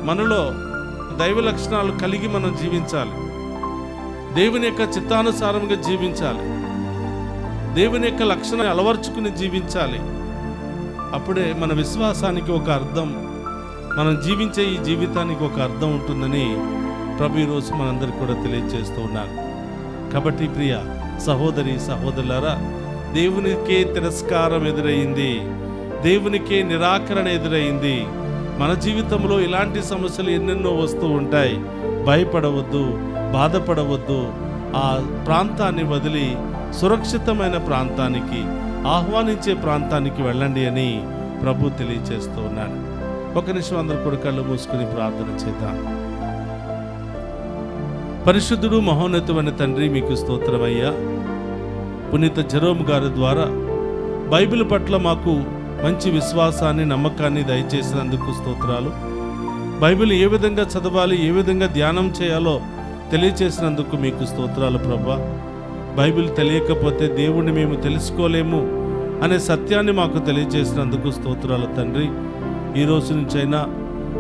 మనలో దైవ లక్షణాలు కలిగి మనం జీవించాలి, దేవుని యొక్క చిత్తానుసారంగా జీవించాలి, దేవుని యొక్క లక్షణాన్ని అలవర్చుకుని జీవించాలి. అప్పుడే మన విశ్వాసానికి ఒక అర్థం, మనం జీవించే ఈ జీవితానికి ఒక అర్థం ఉంటుందని ప్రభు ఈరోజు మనందరికీ కూడా తెలియజేస్తూ ఉన్నారు. కాబట్టి ప్రియ సహోదరి సహోదరులారా, దేవునికే తిరస్కారం ఎదురైంది, దేవునికే నిరాకరణ ఎదురైంది. మన జీవితంలో ఇలాంటి సమస్యలు ఎన్నెన్నో వస్తూ ఉంటాయి. భయపడవద్దు, బాధపడవద్దు. ఆ ప్రాంతాన్ని వదిలి సురక్షితమైన ప్రాంతానికి, ఆహ్వానించే ప్రాంతానికి వెళ్ళండి అని ప్రభు తెలియజేస్తూ ఉన్నాడు. ఒక నిమిషం అందరూ కూడా కళ్ళు మూసుకుని ప్రార్థన చేద్దాం. పరిశుద్ధుడు మహోన్నతమైన తండ్రి, మీకు స్తోత్రమయ్యా. పునీత జెరోమ్ గారి ద్వారా బైబిల్ పట్ల మాకు మంచి విశ్వాసాన్ని, నమ్మకాన్ని దయచేసినందుకు స్తోత్రాలు. బైబిల్ ఏ విధంగా చదవాలి, ఏ విధంగా ధ్యానం చేయాలో తెలియచేసినందుకు మీకు స్తోత్రాలు ప్రభా. బైబిల్ తెలియకపోతే దేవుణ్ణి మేము తెలుసుకోలేము అనే సత్యాన్ని మాకు తెలియజేసినందుకు స్తోత్రాలు తండ్రి. ఈ రోజు నుంచైనా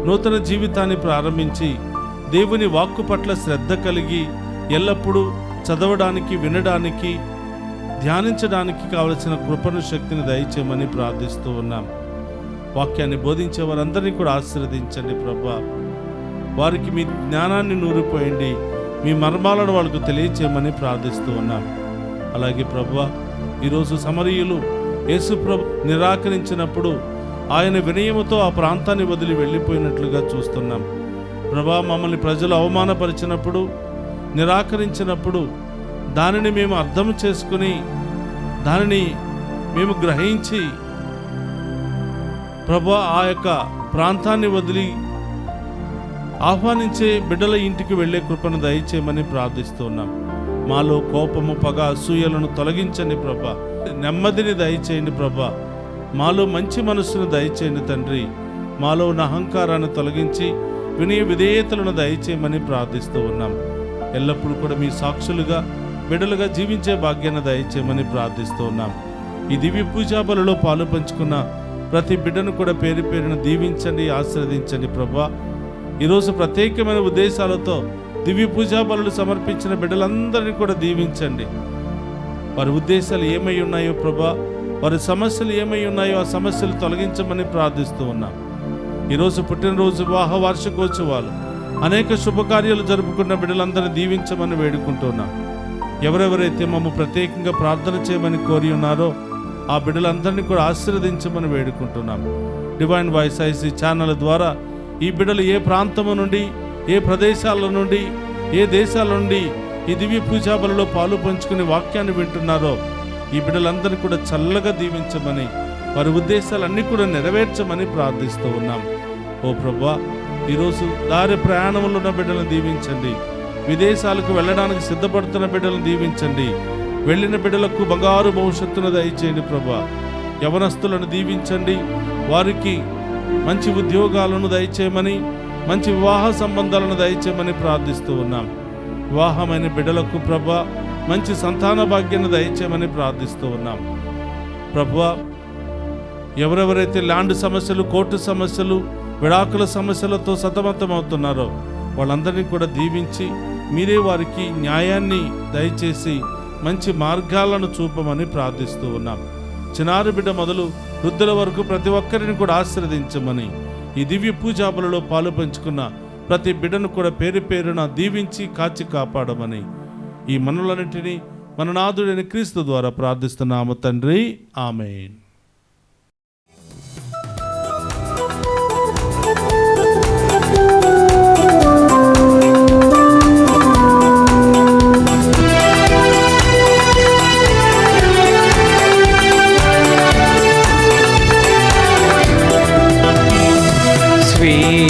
నూతన జీవితాన్ని ప్రారంభించి దేవుని వాక్కు పట్ల శ్రద్ధ కలిగి ఎల్లప్పుడూ చదవడానికి, వినడానికి, ధ్యానించడానికి కావలసిన కృపను, శక్తిని దయచేయమని ప్రార్థిస్తూ ఉన్నాం. వాక్యాన్ని బోధించే వారందరినీ కూడా ఆశీర్వదించండి ప్రభా. వారికి మీ జ్ఞానాన్ని నూరిపోయండి, మీ మర్మాలను వాళ్ళకు తెలియచేయమని ప్రార్థిస్తూ ఉన్నాం. అలాగే ప్రభువా, ఈరోజు సమరయులు యేసు ప్రభు నిరాకరించినప్పుడు ఆయన వినయముతో ఆ ప్రాంతాన్ని వదిలి వెళ్ళిపోయినట్లుగా చూస్తున్నాం. ప్రభా, మమ్మల్ని ప్రజలు అవమానపరిచినప్పుడు, నిరాకరించినప్పుడు దానిని మేము అర్థం చేసుకుని, దానిని మేము గ్రహించి ప్రభా ఆ యొక్క ప్రాంతాన్ని వదిలి ఆహ్వానించే బిడ్డల ఇంటికి వెళ్ళే కృపను దయచేయమని ప్రార్థిస్తున్నాం. మాలో కోపము, పగ, అసూయలను తొలగించండి ప్రభా. నెమ్మదిని దయచేయండి ప్రభా. మాలో మంచి మనస్సును దయచేయండి తండ్రి. మాలో ఉన్న అహంకారాన్ని తొలగించి వినయ విధేయతలను దయచేయమని ప్రార్థిస్తూ ఉన్నాం. ఎల్లప్పుడూ కూడా మీ సాక్షులుగా, బిడ్డలుగా జీవించే భాగ్యాన్ని దయచేయమని ప్రార్థిస్తూ ఉన్నాం. ఈ దివ్య పూజా బలిలో పాలు పంచుకున్న ప్రతి బిడ్డను కూడా పేరు పేరున దీవించండి, ఆశీర్వదించండి ప్రభా. ఈరోజు ప్రత్యేకమైన ఉద్దేశాలతో దివ్య పూజా బలులు సమర్పించిన బిడ్డలందరినీ కూడా దీవించండి. వారి ఉద్దేశాలు ఏమై ఉన్నాయో ప్రభా, వారి సమస్యలు ఏమై ఉన్నాయో ఆ సమస్యలు తొలగించమని ప్రార్థిస్తూ ఉన్నాం. ఈరోజు పుట్టినరోజు, వివాహ వార్షికోత్సవాలు, అనేక శుభకార్యాలు జరుపుకున్న బిడ్డలందరినీ దీవించమని వేడుకుంటున్నాం. ఎవరెవరైతే మమ్మ ప్రత్యేకంగా ప్రార్థన చేయమని కోరి ఉన్నారో ఆ బిడ్డలందరినీ కూడా ఆశీర్వదించమని వేడుకుంటున్నాం. డివైన్ వాయిస్ ఐసీ ఛానల్ ద్వారా ఈ బిడ్డలు ఏ ప్రాంతము నుండి, ఏ ప్రదేశాల నుండి, ఏ దేశాల నుండి ఈ దివ్య పూజా బలిలో పాలు పంచుకుని వాక్యాన్ని వింటున్నారో ఈ బిడ్డలందరినీ కూడా చల్లగా దీవించమని, వారి ఉద్దేశాలన్నీ కూడా నెరవేర్చమని ప్రార్థిస్తూ ఉన్నాం. ఓ ప్రభువా, ఈరోజు దారి ప్రయాణంలో ఉన్న బిడ్డలను దీవించండి. విదేశాలకు వెళ్ళడానికి సిద్ధపడుతున్న బిడ్డలను దీవించండి. వెళ్ళిన బిడ్డలకు బంగారు భవిష్యత్తును దయచేయండి ప్రభువా. యవనస్తులను దీవించండి. వారికి మంచి ఉద్యోగాలను దయచేయమని, మంచి వివాహ సంబంధాలను దయచేయమని ప్రార్థిస్తూ ఉన్నాం. వివాహమైన బిడ్డలకు ప్రభువా మంచి సంతాన భాగ్యాన్ని దయచేయమని ప్రార్థిస్తూ ఉన్నాం. ప్రభువా, ఎవరెవరైతే ల్యాండ్ సమస్యలు, కోర్టు సమస్యలు, విడాకుల సమస్యలతో సతమతమవుతున్నారో వాళ్ళందరినీ కూడా దీవించి మీరే వారికి న్యాయాన్ని దయచేసి మంచి మార్గాలను చూపమని ప్రార్థిస్తూ ఉన్నాం. చిన్నారి బిడ్డ మొదలు వృద్ధుల వరకు ప్రతి ఒక్కరిని కూడా ఆశీర్వదించమని, ఈ దివ్య పూజా బలిలో పాలు పంచుకున్న ప్రతి బిడ్డను కూడా పేరు పేరున దీవించి కాచి కాపాడమని ఈ మనలన్నింటినీ మన నాథుడైన క్రీస్తు ద్వారా ప్రార్థిస్తున్నాము తండ్రి. ఆమేన్.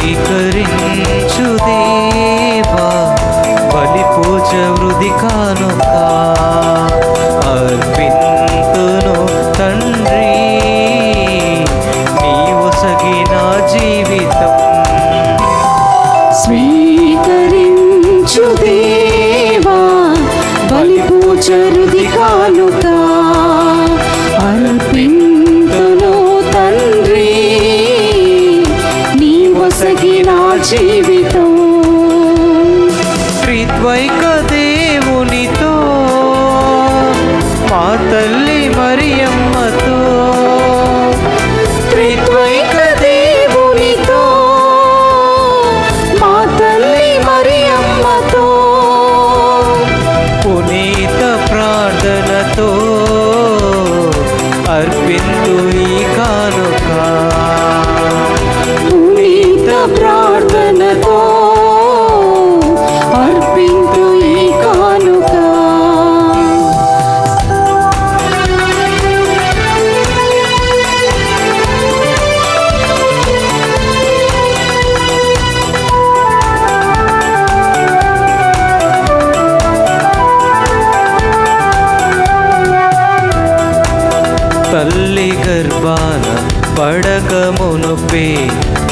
స్వీకరించు దేవా బలి పూజ వృధి కానుక అర్పింతును తండ్రి, నీవు సగిన జీవితం. స్వీకరించు దేవా బలి పూజ వృధి కానుక అర్పింతును తండ్రి, సగిన జీవితం. త్రిద్వైక దేవునితో, మా తల్లి మరియమ్మతో, త్రిద్వైక దేవునితో, మా తల్లి మరియమ్మతో, పునీత ప్రార్థనతో అర్పింతు ఈ కానుక. ప్రార్థన గర్భాన పడక మునుపే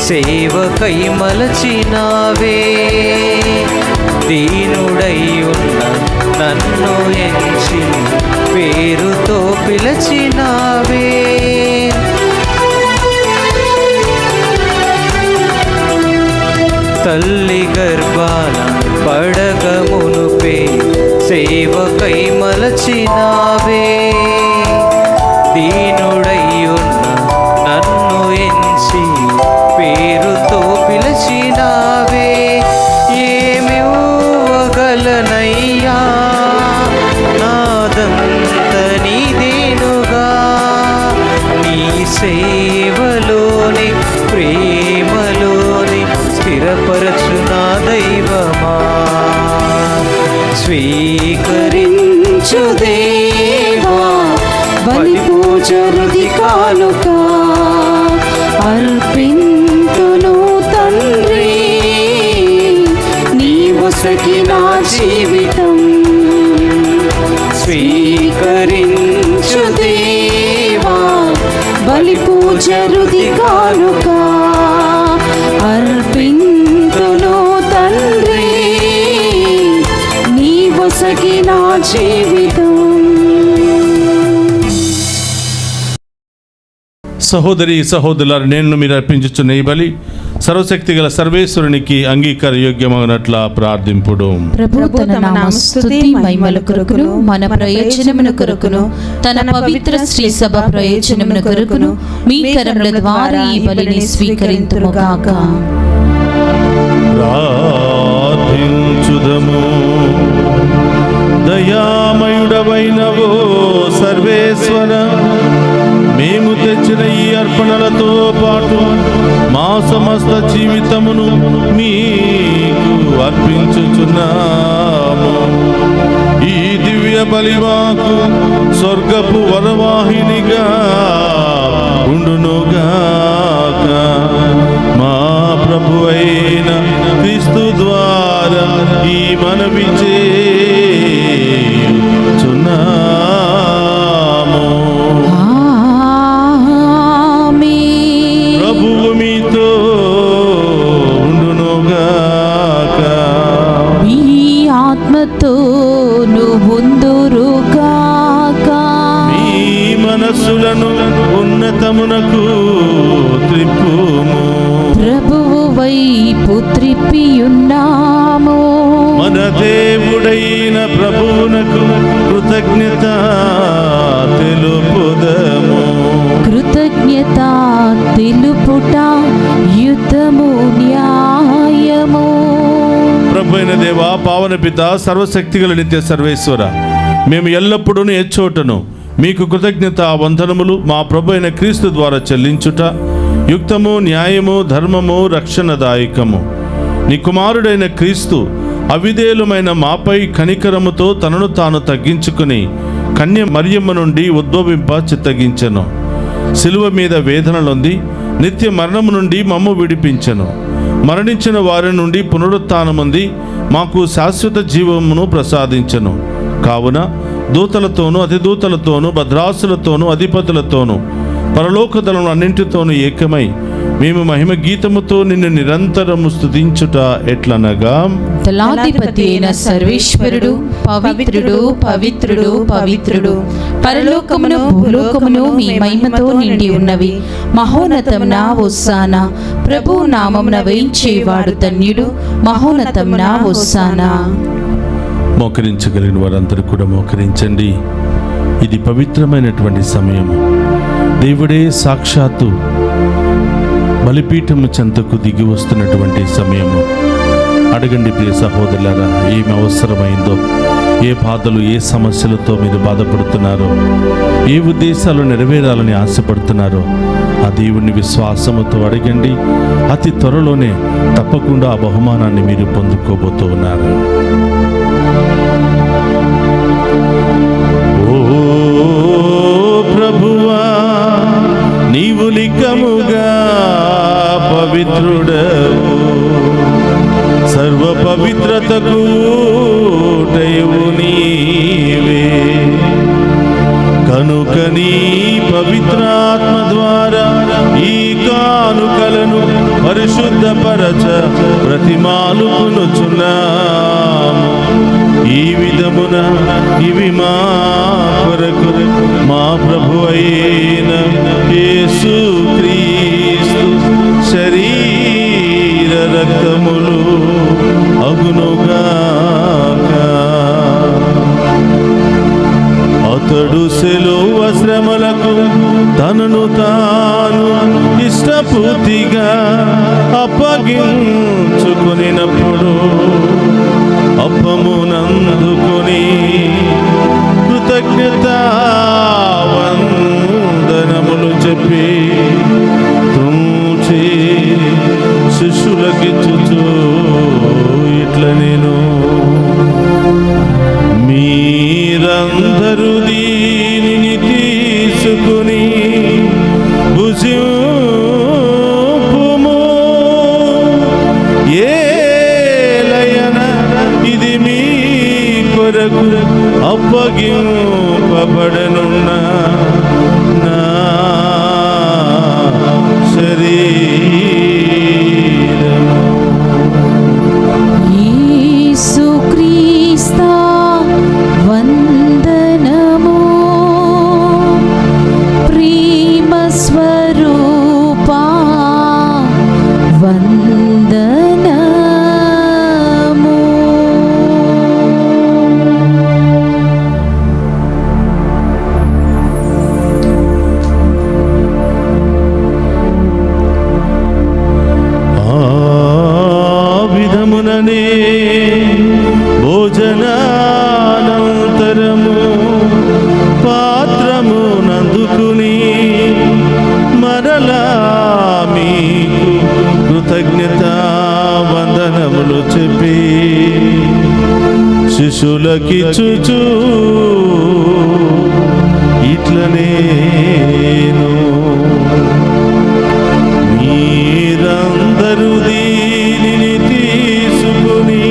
సేవకై మలచినావే. దీనుడై ఉన్న నన్ను ఎంచి పేరుతో పిలచినావే. తల్లి గర్భాన పడక మునుపే సేవకై మలచినావే. దీనుడై ఉన్న నన్ను ఎంచి పేరుతో పిలిచినావే. ఏమివ్వగలనయ్యా నాదంత నీదేనుగా. నీ సేవలోని ప్రేమలోని స్థిరపరచు నా దైవమా. స్వీకరించు దేవా బలి పూజ హృది కానుక అర్పింతును తండ్రి. నీ వసకి నా జీవితం. స్వీకరించు దేవా బలి పూజ హృది కానుక అర్పింతును తండ్రి. నీ వసకి నా జీవితం. సహోదరి సహోదరులారా, నేను మీరు అర్పించుచున్న ఈ బలి సర్వశక్తి గల సర్వేశ్వరునికి అంగీకార యోగ్యమగినట్ల ప్రార్థింపుడు. ప్రభు తన నామ స్తుతి మహిమల కొరకును మన ప్రయోజనమున కొరకును తన పవిత్ర శ్రీ సభ ప్రయోజనమున కొరకును మీ కరముల ద్వారా ఈ బలిని స్వీకరింతుముగాక. ప్రార్థించుదము. దయామయుడవైనవో సర్వేశ్వర, మేము తెచ్చిన ఈ అర్పణలతో పాటు మా సమస్త జీవితమును మీకు అర్పించుచున్నాము. ఈ దివ్య బలి మాకు స్వర్గపు వరవాహినిగా ఉండునుగాక. మా ప్రభువైన క్రీస్తు ద్వారా ఈ మనవి చేయుచున్నాము. ప్రభువు మీతో ఉండునుగాక. మీ ఆత్మతోను ఉందురుగాక. మీ మనస్సులను ఉన్నతమునకు త్రిప్పుము. ప్రభువు వైపు త్రిప్పియున్నాము. మన దేవుడైన ప్రభువునకు కృతజ్ఞత తెలుపుదము. కృతజ్ఞత తెలుపుట యుద్ధము న్యాయము. ప్రభు అయిన దేవా, పావన పిత, సర్వశక్తిగల నిత్య సర్వేశ్వర, మేము ఎల్లప్పుడూ ఎచ్చోటను మీకు కృతజ్ఞత వందనములు మా ప్రభు అయిన క్రీస్తు ద్వారా చెల్లించుట యుక్తము, న్యాయము, ధర్మము, రక్షణదాయకము. నీ కుమారుడైన క్రీస్తు అవిధేయులమైన మాపై కనికరముతో తనను తాను తగ్గించుకుని కన్య మరియమ్మ నుండి ఉద్భవింప చిత్తగించెను. శిలువ మీద వేదనలొంది నిత్య మరణము నుండి మమ్ము విడిపించెను. మరణించిన వారి నుండి పునరుత్థానముంది మాకు శాశ్వత జీవమును ప్రసాదించెను. కావున దూతలతోనూ అతిదూతలతోనూ భద్రాసులతోనూ అధిపతులతోనూ పరలోక దళములు అన్నింటితోనూ ఏకమై మేము మహిమ గీతముతో నిన్ను నిరంతరము స్తుతించుట ఎట్లనగా, దళాధిపతి అయిన సర్వేశ్వరుడు పవిత్రుడు పవిత్రుడు పవిత్రుడు, పరలోకమును భూలోకమును మీ మహిమతో నిండి ఉన్నవి. మహోన్నతమున హోసానా, ప్రభు నామమున వేయించేవాడు ధన్యుడు. మహోన్నతమున హోసానా. మోకరించగలిగిన వారందరూ కూడా మోకరించండి. ఇది పవిత్రమైనటువంటి సమయము. దేవుడే సాక్షాత్తు బలిపీఠము చెంతకు దిగి వస్తున్నటువంటి సమయము. అడగండి ప్రియ సహోదరులారా, ఏమి అవసరమైందో, ఏ బాధలు, ఏ సమస్యలతో మీరు బాధపడుతున్నారో, ఏ ఉద్దేశాలు నెరవేరాలని ఆశపడుతున్నారో ఆ దేవుణ్ణి విశ్వాసముతో అడగండి. అతి త్వరలోనే తప్పకుండా ఆ బహుమానాన్ని మీరు పొందుకోబోతూ ఉన్నారు. ఓ ప్రభువా, నీవు లిఖముగా పవిత్రుడవు, సర్వ పవిత్రతకు ఊటయు నీవే. కనుక నీ పవిత్రాత్మ ద్వారా పరిశుద్ధపరచ ప్రతిమాలుకునుచున్నాము. ఈ విధమున ఇవి మా కొరకు మా ప్రభు అయిన యేసు క్రీస్తు శరీర రక్తములు అగునుగాక. అతడు శిలువ శ్రమలకు తనను తాను ఇష్టపూర్తిగా అప్పగించుకొనినప్పుడు అప్పమునందుకొని కృతజ్ఞతావందనములు చెప్పి త్రుంచి శిష్యులకిచ్చుచు ఇట్ల నేను మీరందరూ దీనిని తీసుకుని భుజింపుము. ఏలయన ఇది మీ కొరకు అప్పగింపబడనున్న నా శరీరము. యేసుక్రీస్తా వందనము. ప్రేమ స్వరూపా వందనము. ఆ విధముననే భోజనానంతరము పాత్రము నందుకుని మరలా మీకు కృతజ్ఞతా వందనములు చెప్పి శిష్యులకిచ్చుచు ఇట్ల నేను మీరందరూ దీనిని తీసుకుని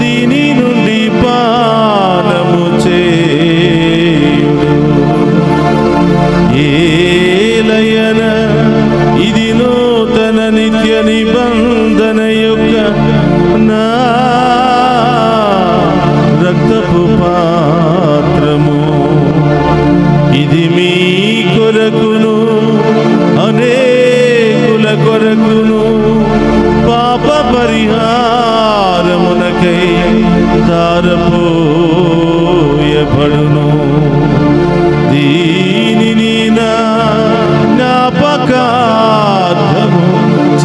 దీని నుండి పానము చేయుడు. ఏలయన ఇది నూతన నిత్య నిబంధన యొక్క నా రక్తపు పాత్రము. ఇది మీ కొరకును అనేకుల కొరకును పాప పరిహారమునకై ధారపోయబడును. దీనిని నా జ్ఞాపకార్థము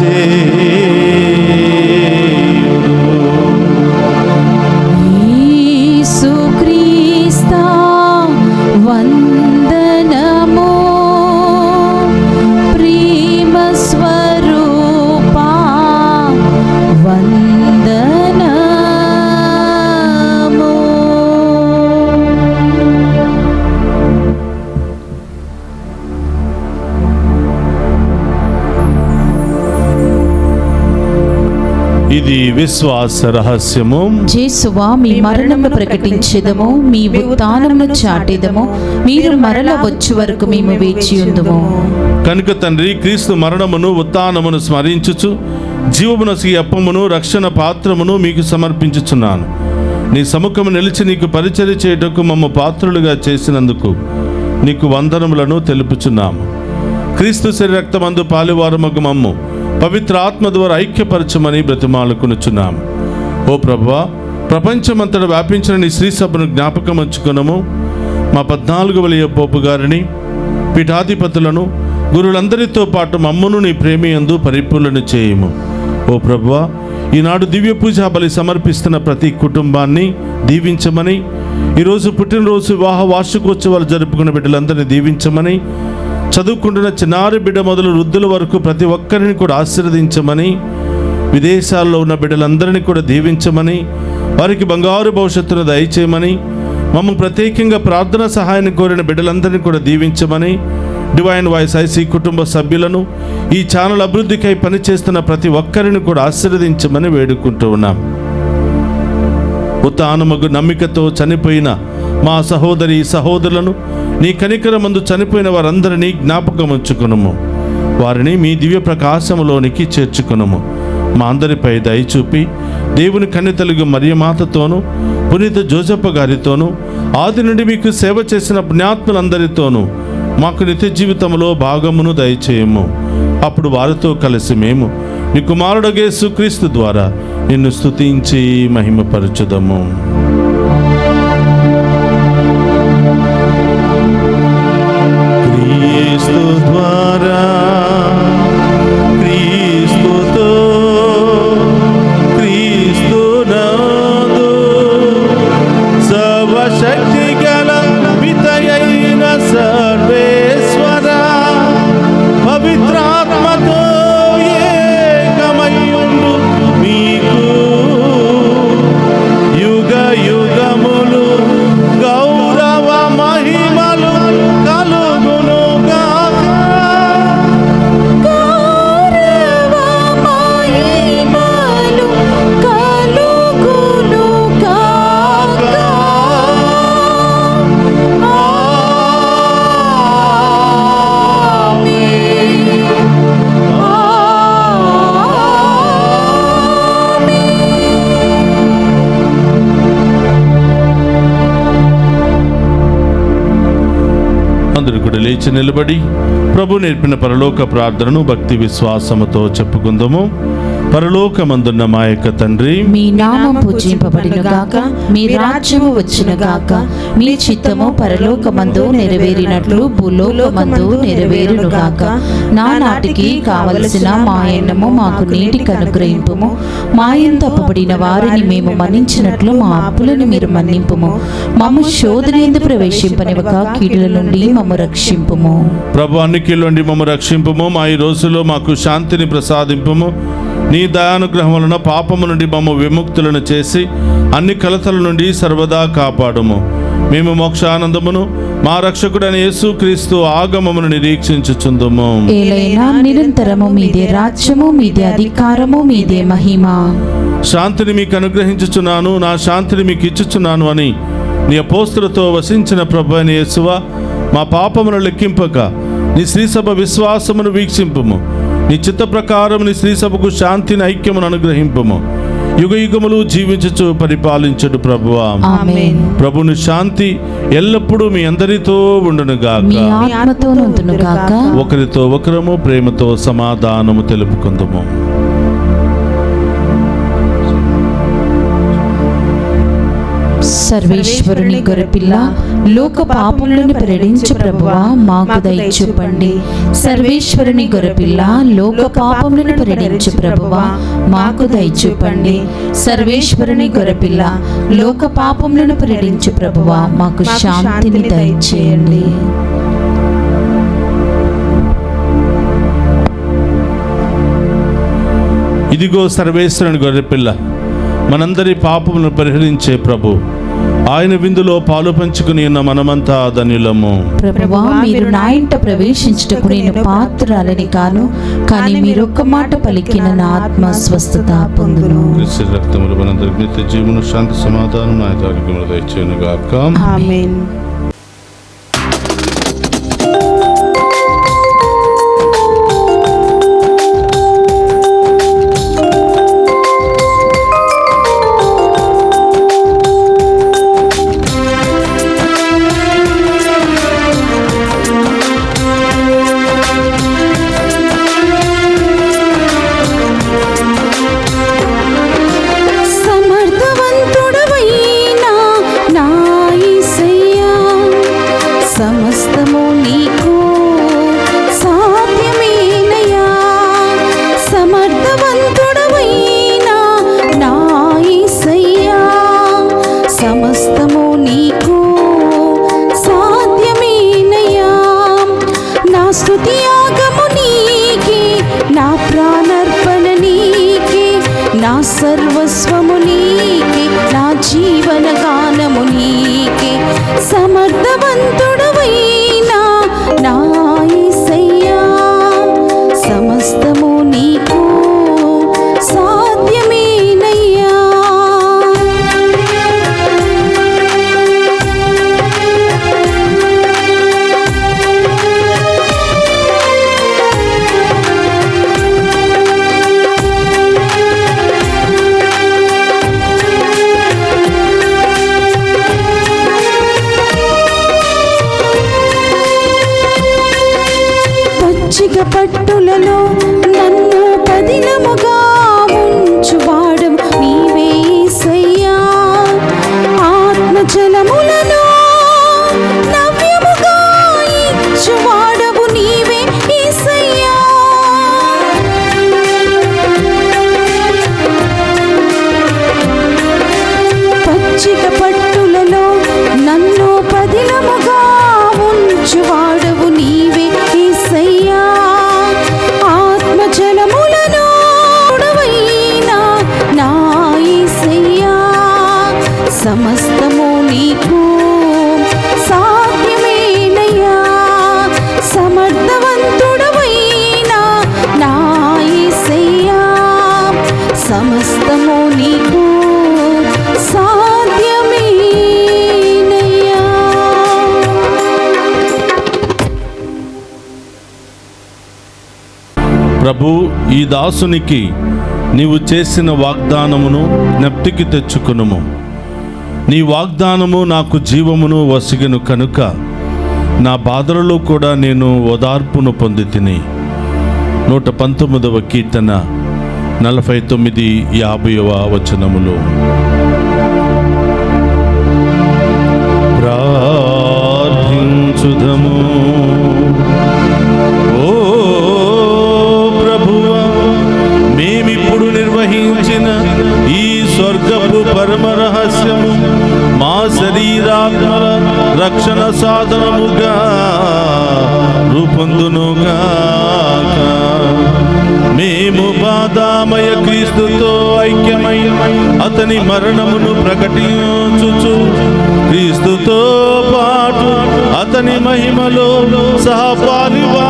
చేయుడు. యేసుక్రీస్తా వందనము. ప్రేమ స్వరూపా వందనము. ఇది విశ్వాస రహస్యము. యేసువా మీ మరణము ప్రకటించెదము, మీ ఉత్థానమును చాటెదము. మీరు మరల వచ్చు వరకు మేము వేచి ఉందుము. కనుక తండ్రి, క్రీస్తు మరణమును ఉత్థానమును స్మరించుచు జీవమునసు ఈ అప్పమును రక్షణ పాత్రమును మీకు సమర్పించుచున్నాను. నీ సముఖము నిలిచి నీకు పరిచర్య చేయుటకు మమ్మ పాత్రులుగా చేసినందుకు నీకు వందనములను తెలుపుచున్నాము. క్రీస్తు శరీర రక్తమందు పాలువారమగు మమ్ము పవిత్ర ఆత్మ ద్వారా ఐక్యపరచమని బ్రతిమాలుకొనుచున్నాము. ఓ ప్రభువా, ప్రపంచమంతటా వ్యాపించిన నీ శ్రీ సభను జ్ఞాపకం ఉంచుకునము. మా 14వ లియో పోపు గారిని, పీఠాధిపతులను, గురులందరితో పాటు మమ్మను నీ ప్రేమయందు పరిపూర్ణ చేయము. ఓ ప్రభువా, ఈనాడు దివ్య పూజా బలి సమర్పిస్తున్న ప్రతి కుటుంబాన్ని దీవించమని, ఈరోజు పుట్టినరోజు వివాహ వార్షికోత్సవాలు జరుపుకున్న బిడ్డలందరినీ దీవించమని, చదువుకుంటున్న చిన్నారి బిడ్డ మొదలు వృద్ధుల వరకు ప్రతి ఒక్కరిని కూడా ఆశీర్వదించమని, విదేశాల్లో ఉన్న బిడ్డలందరినీ కూడా దీవించమని, వారికి బంగారు భవిష్యత్తును దయచేయమని, మమ్మల్ని ప్రత్యేకంగా ప్రార్థన సహాయాన్ని కోరిన బిడ్డలందరినీ కూడా దీవించమని, డివైన్ వాయిస్ ఐసీ కుటుంబ సభ్యులను, ఈ ఛానల్ అభివృద్ధికై పనిచేస్తున్న ప్రతి ఒక్కరిని కూడా ఆశీర్వదించమని వేడుకుంటూ ఉన్నాం. ఉత్థానమగు నమ్మికతో చనిపోయిన మా సహోదరి సహోదరులను, నీ కనికరమందు చనిపోయిన వారందరినీ జ్ఞాపకం ఉంచుకునము. వారిని మీ దివ్య ప్రకాశములోనికి చేర్చుకునుము. మా అందరిపై దయ చూపి దేవుని కన్యతలుగు మరియమాతతోనూ పునీత జోసెప్ప గారితోనూ ఆది నుండి మీకు సేవ చేసిన పుణ్యాత్ములందరితోనూ మాకు నిత్య జీవితంలో భాగమును దయచేయము. అప్పుడు వారితో కలిసి మేము నీ కుమారుడగే యేసుక్రీస్తు ద్వారా నిన్ను స్తుతించి మహిమపరచుదము. క్రీస్తు ద్వారా క్రీస్తుతో క్రీస్తునందు సర్వశక్తి గల పితయైన సర్వేశ్వర పవిత్రాత్మతో ఏకమయ్యుండు మీకు యుగ యుగములు గౌరవ మహిమలు కలుగును గాక. అందరూ కూడా లేచి నిలబడి ప్రభు నేర్పిన పరలోక ప్రార్థనను భక్తి విశ్వాసముతో చెప్పుకుందాము. పరలోకమందున్న మా యొక్క తండ్రి, మీ నామం పూజింపబడును గాక, మీ రాజ్యము వచ్చును గాక, మీ చిత్తము పరలోకమందు నెరవేరినట్లు భూలోకమందు నెరవేరును గాక. నానాటికి కావలసిన మా అన్నము మాకు నేటికి అనుగ్రహింపుము. మా యందు అప్పుబడిన వారిని మేము మన్నించినట్లు మా అప్పులను మీరు మన్నింపుము. మమ్ము శోధనయందు ప్రవేశింపనివ్వక కీడుల నుండి మమ్ము రక్షింపుము. ప్రభు అన్ని కీళ్ళ మమ్ము రక్షింపుము. మా ఈ రోజుల్లో మాకు శాంతిని ప్రసాదింపుము. నీ దయానుగ్రహం వలన పాపము నుండి మమ్ము విముక్తులను చేసి అన్ని కలతల నుండి సర్వదా కాపాడుము. మేము మోక్షానందమును మా రక్షకుడైన యేసుక్రీస్తు ఆగమమును నిరీక్షించుచుందుము. ఏలైనా నిరంతరము మీదే రాజ్యము, మీదే అధికారము, మీదే మహిమ. శాంతిని మీకు అనుగ్రహించుచున్నాను, నా శాంతిని మీకు ఇచ్చుచున్నాను అని నీ అపోస్తులతో వసించిన ప్రభు అయిన యేసువా, మా పాపమును లెక్కింపక నీ శ్రీసభ విశ్వాసమును వీక్షింపుము. నీ చిత్త ప్రకారం నీ శ్రీసభకు శాంతిని ఐక్యమును అనుగ్రహింపుము. యుగ యుగములు జీవించుచు పరిపాలించుడు ప్రభువా. ఆమేన్. ప్రభుని శాంతి ఎల్లప్పుడూ మీ అందరితో ఉండును గాక. మీ ఆత్మతోనుండును గాక. ఒకరితో ఒకరము ప్రేమతో సమాధానము తెలుపుకుందుము. సర్వేశ్వరుని గొర్రెపిల్ల, లోక పాపములను పరిహరించు ప్రభువా, మాకు దయ చూపండి. సర్వేశ్వరుని గొర్రెపిల్ల, లోక పాపములను పరిహరించు ప్రభువా, మాకు దయ చూపండి. సర్వేశ్వరుని గొర్రెపిల్ల, లోక పాపములను పరిహరించు ప్రభువా, మాకు శాంతిని దయచేయండి. ఇదిగో సర్వేశ్వరుని గొర్రెపిల్ల, మనందరి పాపములను పరిహరించే ప్రభు. ఆయన విందులో పాలు పంచుకుని ఉన్న మనమంతా ధన్యులము. ప్రభువా, మీరు నా ఇంట ప్రవేశించుటకు నేను పాత్రురాలని కాను, కానీ మీరు ఒక్క మాట పలికిన నా ఆత్మ స్వస్థత పొందును. క్రీస్తు రక్తములు మనందరికి నిత్య జీవన శాంతి సమాధానం ఆరోగ్యములు దయచేయును గాక. ఆమేన్. సమర్థవంతుడవైనా నా యేసయ్యా, పట్టులలో నన్ను పదిలముగా ఉంచువాడవు నీవే యేసయ్యా. ఆత్మజలములను నవ్యముగా ఇచ్చువాడవు నీవే యేసయ్యా. పచ్చిక పట్టులలో నన్ను పదిలముగా ఉంచువాడవు నీవే యేసయ్యా. ఆత్మజలములను తోడవైనా నా యేసయ్యా. సమస్తము నీకు సాధ్యమేనయ్యా. సమర్థవంతుడవైనా నా యేసయ్యా. సమస్తము నీకు సాధ్యమేనయ్యా. ప్రభు, ఈ దాసునికి నీవు చేసిన వాగ్దానమును జ్ఞప్తికి తెచ్చుకునుము. నీ వాగ్దానము నాకు జీవమును వసిగను కనుక నా బాధలలో కూడా నేను ఓదార్పును పొంది తిని. 119వ కీర్తన 49-50వ వచనములు. ప్రార్థించుదము. ఓ ప్రభువా, మేమిప్పుడు నిర్వహించిన ఈ స్వర్గపు పరమ రహస్యము మా శరీరాత్మల రక్షణ సాధనముగా రూపొందునుగాక. మేము బాధామయ క్రీస్తుతో ఐక్యమై అతని మరణమును ప్రకటించుచు క్రీస్తుతో పాటు అతని మహిమలో సహపాలివా